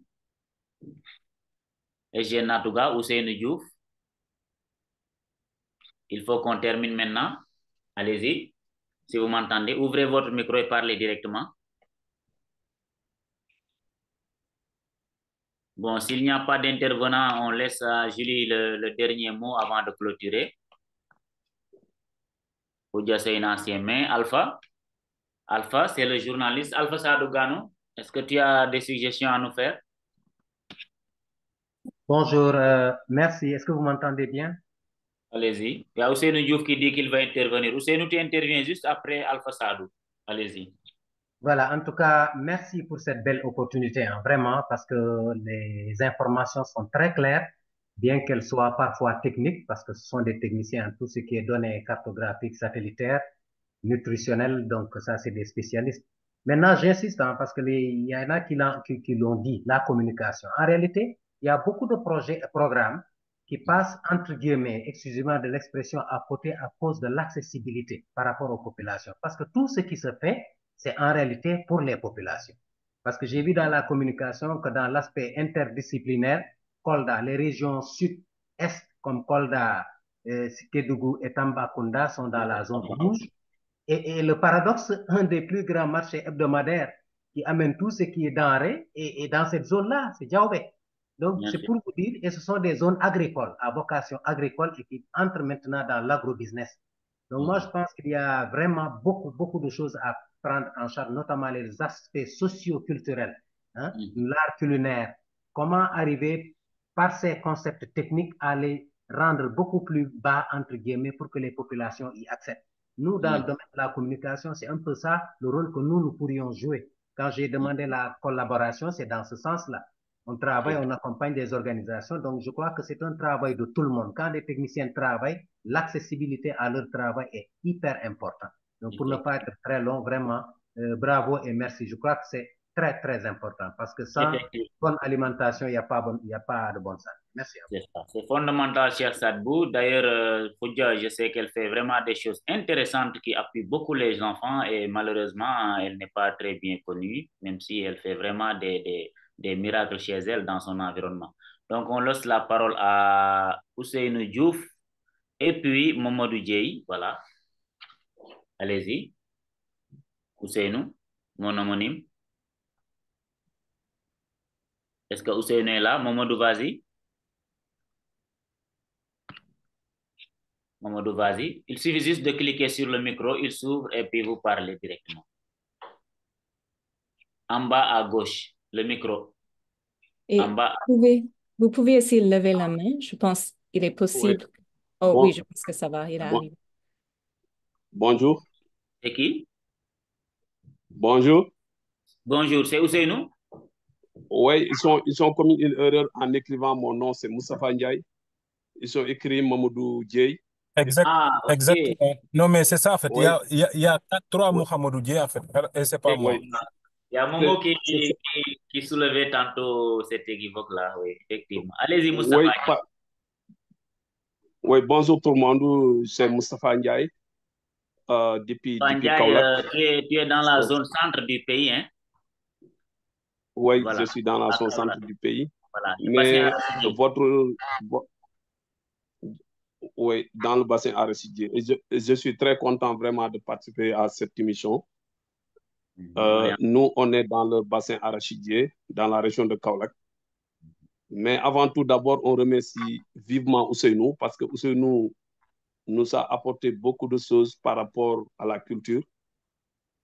SG Natuga, Ousseynou Diouf. Il faut qu'on termine maintenant. Allez-y. Si vous m'entendez, ouvrez votre micro et parlez directement. Bon, s'il n'y a pas d'intervenant, on laisse à Julie le dernier mot avant de clôturer. Oudia, c'est une ancienne main. Alpha, c'est le journaliste. Alpha Sadougano, est-ce que tu as des suggestions à nous faire? Bonjour, merci. Est-ce que vous m'entendez bien? Allez-y. Il y a Ousseynou Diouf qui dit qu'il va intervenir. Ousseynou, tu interviens juste après Alpha Sadou. Allez-y. Voilà, en tout cas, merci pour cette belle opportunité, hein, vraiment, parce que les informations sont très claires, bien qu'elles soient parfois techniques, parce que ce sont des techniciens, tout ce qui est données cartographiques, satellitaires, nutritionnelles, donc ça, c'est des spécialistes. Maintenant, j'insiste, hein, parce que il y en a qui l'ont dit, la communication. En réalité, il y a beaucoup de projets et programmes qui passent, entre guillemets, excusez-moi de l'expression, à côté à cause de l'accessibilité par rapport aux populations. Parce que tout ce qui se fait, c'est en réalité pour les populations. Parce que j'ai vu dans la communication que dans l'aspect interdisciplinaire, Kolda, les régions sud-est comme Kolda, Kédougou et Tambacounda sont dans la zone rouge. Et le paradoxe, un des plus grands marchés hebdomadaires qui amène tout ce qui est denrée et dans cette zone-là, c'est Djaoubé. Donc, c'est pour vous dire, et ce sont des zones agricoles, à vocation agricole et qui entrent maintenant dans l'agro-business. Donc, moi, je pense qu'il y a vraiment beaucoup de choses à prendre en charge, notamment les aspects socio-culturels, hein, l'art culinaire. Comment arriver, par ces concepts techniques, à les rendre beaucoup plus bas, entre guillemets, pour que les populations y acceptent. Nous, dans le domaine de la communication, c'est un peu ça le rôle que nous pourrions jouer. Quand j'ai demandé la collaboration, c'est dans ce sens-là. On travaille, on accompagne des organisations, donc je crois que c'est un travail de tout le monde. Quand les techniciens travaillent, l'accessibilité à leur travail est hyper important. Donc pour ne pas être très long, vraiment, bravo et merci. Je crois que c'est très important parce que sans bonne alimentation, il n'y a pas de bonne santé. Merci. C'est fondamental, cher Sadbou. D'ailleurs, Foudia, je sais qu'elle fait vraiment des choses intéressantes qui appuient beaucoup les enfants et malheureusement, elle n'est pas très bien connue, même si elle fait vraiment des miracles chez elle dans son environnement. Donc, on laisse la parole à Ousseynou Diouf et puis Mamadou Djei. Voilà. Allez-y. Ousseynou, mon homonyme. Est-ce que Ousseynou est là? Mamadou, vas-y. Mamadou, vas-y. Il suffit juste de cliquer sur le micro, il s'ouvre et puis vous parlez directement. En bas à gauche, le micro. Et en bas. Vous pouvez aussi lever la main. Je pense qu'il est possible. Oui. Oh Bon. oui, je pense que ça va, il arrive. Bonjour. C'est qui? Bonjour. Bonjour, c'est Ousseynou? Oui, ils ont commis une erreur en écrivant mon nom, c'est Moustapha Ndiaye. Ils ont écrit Mamadou Dieye. Ah, ok. Exactement. Non, mais c'est ça, en fait. Oui, Il y a trois oui, Mohamedou Dieye, en fait. Et c'est pas moi. oui. Il y a Momo C'est ça. qui soulevait tantôt cet équivoque-là, oui, effectivement. Allez-y, Moustapha. Oui, oui, bonjour tout le monde, c'est Moustapha Ndiaye depuis Pandiaï, Kaolack. tu es dans la zone centre du pays, hein? Oui, Voilà. je suis dans la À zone Kaolack. centre du pays. Voilà. Le bassin Mais arachidier. oui, dans le bassin arachidier. Et je suis très content vraiment de participer à cette émission. Nous, on est dans le bassin arachidier, dans la région de Kaolack. Mais avant tout, d'abord, on remercie vivement Ousseynou parce que Ousseynou nous a apporté beaucoup de choses par rapport à la culture,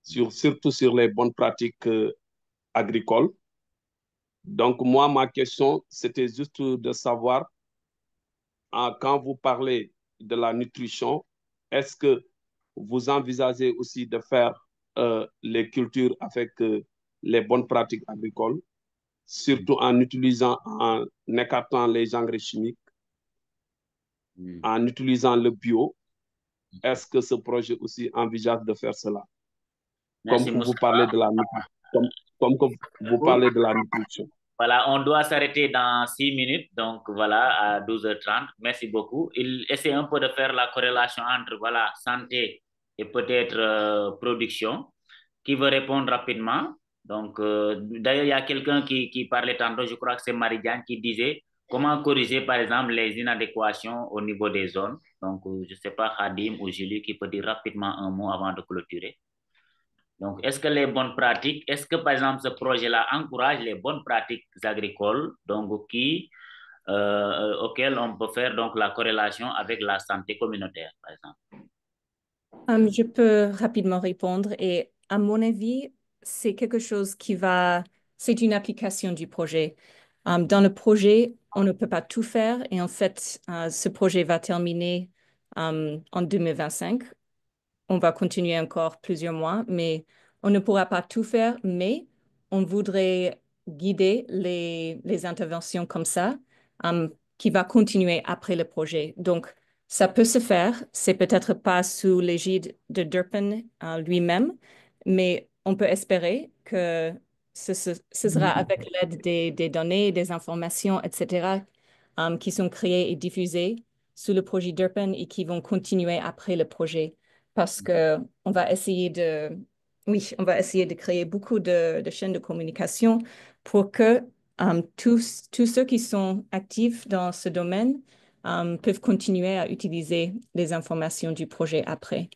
surtout sur les bonnes pratiques agricoles. Donc, moi, ma question, c'était juste de savoir, quand vous parlez de la nutrition, est-ce que vous envisagez aussi de faire les cultures avec les bonnes pratiques agricoles, surtout en écartant les engrais chimiques, en utilisant le bio? Est-ce que ce projet aussi envisage de faire cela? Merci, Comme que vous Moustapha. parlez de la nutrition. Comme que vous parlez de la nutrition. Voilà, on doit s'arrêter dans 6 minutes, donc voilà, à 12h30. Merci beaucoup. Il essaie un peu de faire la corrélation entre, voilà, santé et peut-être production. Qui veut répondre rapidement? Donc, d'ailleurs, il y a quelqu'un qui parlait tantôt, je crois que c'est Marie-Diane, qui disait comment corriger, par exemple, les inadéquations au niveau des zones. Donc, je ne sais pas, Khadim ou Julie, qui peut dire rapidement un mot avant de clôturer. Donc, est-ce que les bonnes pratiques, est-ce que par exemple ce projet-là encourage les bonnes pratiques agricoles, donc auxquelles on peut faire donc la corrélation avec la santé communautaire, par exemple? Je peux rapidement répondre et à mon avis, c'est quelque chose c'est une application du projet. Dans le projet, on ne peut pas tout faire et en fait, ce projet va terminer en 2025. On va continuer encore plusieurs mois, mais on ne pourra pas tout faire, mais on voudrait guider les interventions comme ça, qui va continuer après le projet. Donc, ça peut se faire. C'est peut-être pas sous l'égide de Durban lui-même, mais on peut espérer que ce sera avec l'aide des données, des informations, etc., qui sont créées et diffusées sous le projet Durban et qui vont continuer après le projet parce que on va essayer on va essayer de créer beaucoup de chaînes de communication pour que tous ceux qui sont actifs dans ce domaine peuvent continuer à utiliser les informations du projet après.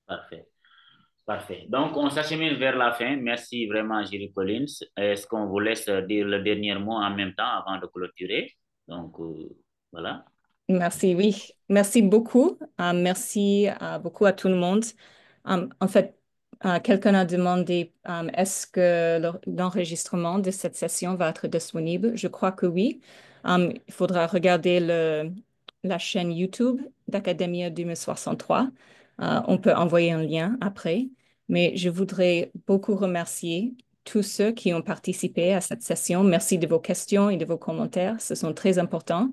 Parfait. Parfait. Donc, on s'achemine vers la fin. Merci vraiment, Julie Collins. Est-ce qu'on vous laisse dire le dernier mot en même temps avant de clôturer? Donc, voilà. Merci, oui. Merci beaucoup. Merci beaucoup à tout le monde. En fait, quelqu'un a demandé est-ce que l'enregistrement de cette session va être disponible? Je crois que oui. Il faudra regarder la chaîne YouTube d'Academia 2063. On peut envoyer un lien après. Mais je voudrais beaucoup remercier tous ceux qui ont participé à cette session. Merci de vos questions et de vos commentaires. Ce sont très importants.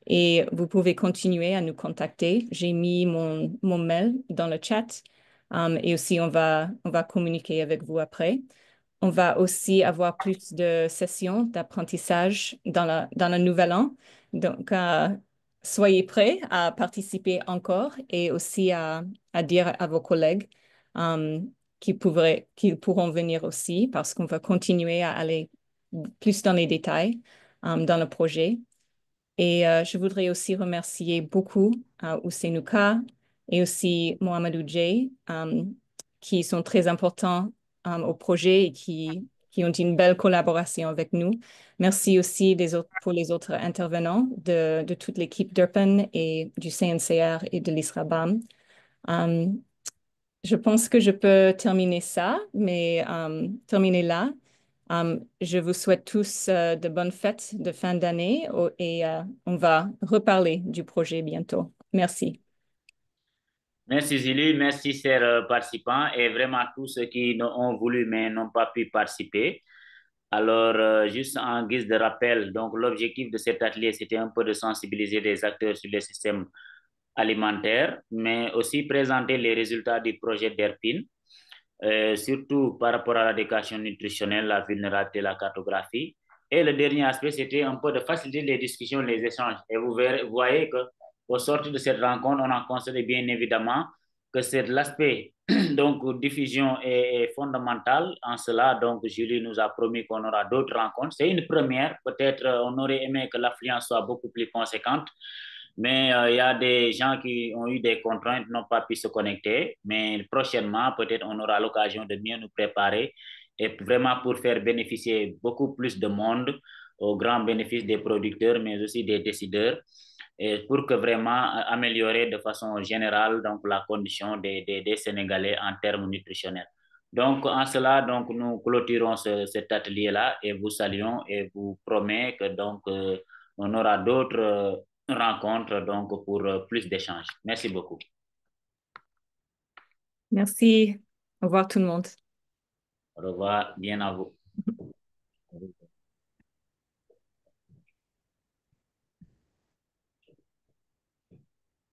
Et vous pouvez continuer à nous contacter. J'ai mis mon mail dans le chat et aussi on va communiquer avec vous après. On va aussi avoir plus de sessions d'apprentissage dans le nouvel an. Donc, soyez prêts à participer encore et aussi à dire à vos collègues qu'ils pourront venir aussi parce qu'on va continuer à aller plus dans les détails dans le projet. Et je voudrais aussi remercier beaucoup Ousseynou Ka et aussi Mohamedou Dieye, qui sont très importants au projet et qui ont une belle collaboration avec nous. Merci aussi pour les autres intervenants de toute l'équipe Durban et du CNCR et de l'ISRABAM. Je pense que je peux terminer terminer là. Je vous souhaite tous de bonnes fêtes de fin d'année et on va reparler du projet bientôt. Merci. Merci Zili, merci chers participants et vraiment tous ceux qui ont voulu mais n'ont pas pu participer. Alors, juste en guise de rappel, donc l'objectif de cet atelier, c'était un peu de sensibiliser les acteurs sur les systèmes alimentaires, mais aussi présenter les résultats du projet DERPIN, surtout par rapport à l'éducation nutritionnelle, la vulnérabilité, la cartographie. Et le dernier aspect, c'était un peu de faciliter les discussions, les échanges. Et vous voyez qu'au sortir de cette rencontre, on a constaté bien évidemment que c'est l'aspect donc diffusion est fondamental en cela. Donc, Julie nous a promis qu'on aura d'autres rencontres. C'est une première. Peut-être on aurait aimé que l'affluence soit beaucoup plus conséquente. Mais il y a des gens qui ont eu des contraintes, n'ont pas pu se connecter. Mais prochainement, peut-être on aura l'occasion de mieux nous préparer et vraiment pour faire bénéficier beaucoup plus de monde au grand bénéfice des producteurs, mais aussi des décideurs, et pour que vraiment améliorer de façon générale donc, la condition des Sénégalais en termes nutritionnels. Donc, en cela, donc, nous clôturons cet atelier-là et vous saluons et vous promet que donc, on aura d'autres rencontres donc, pour plus d'échanges. Merci beaucoup. Merci. Au revoir tout le monde. Au revoir. Bien à vous.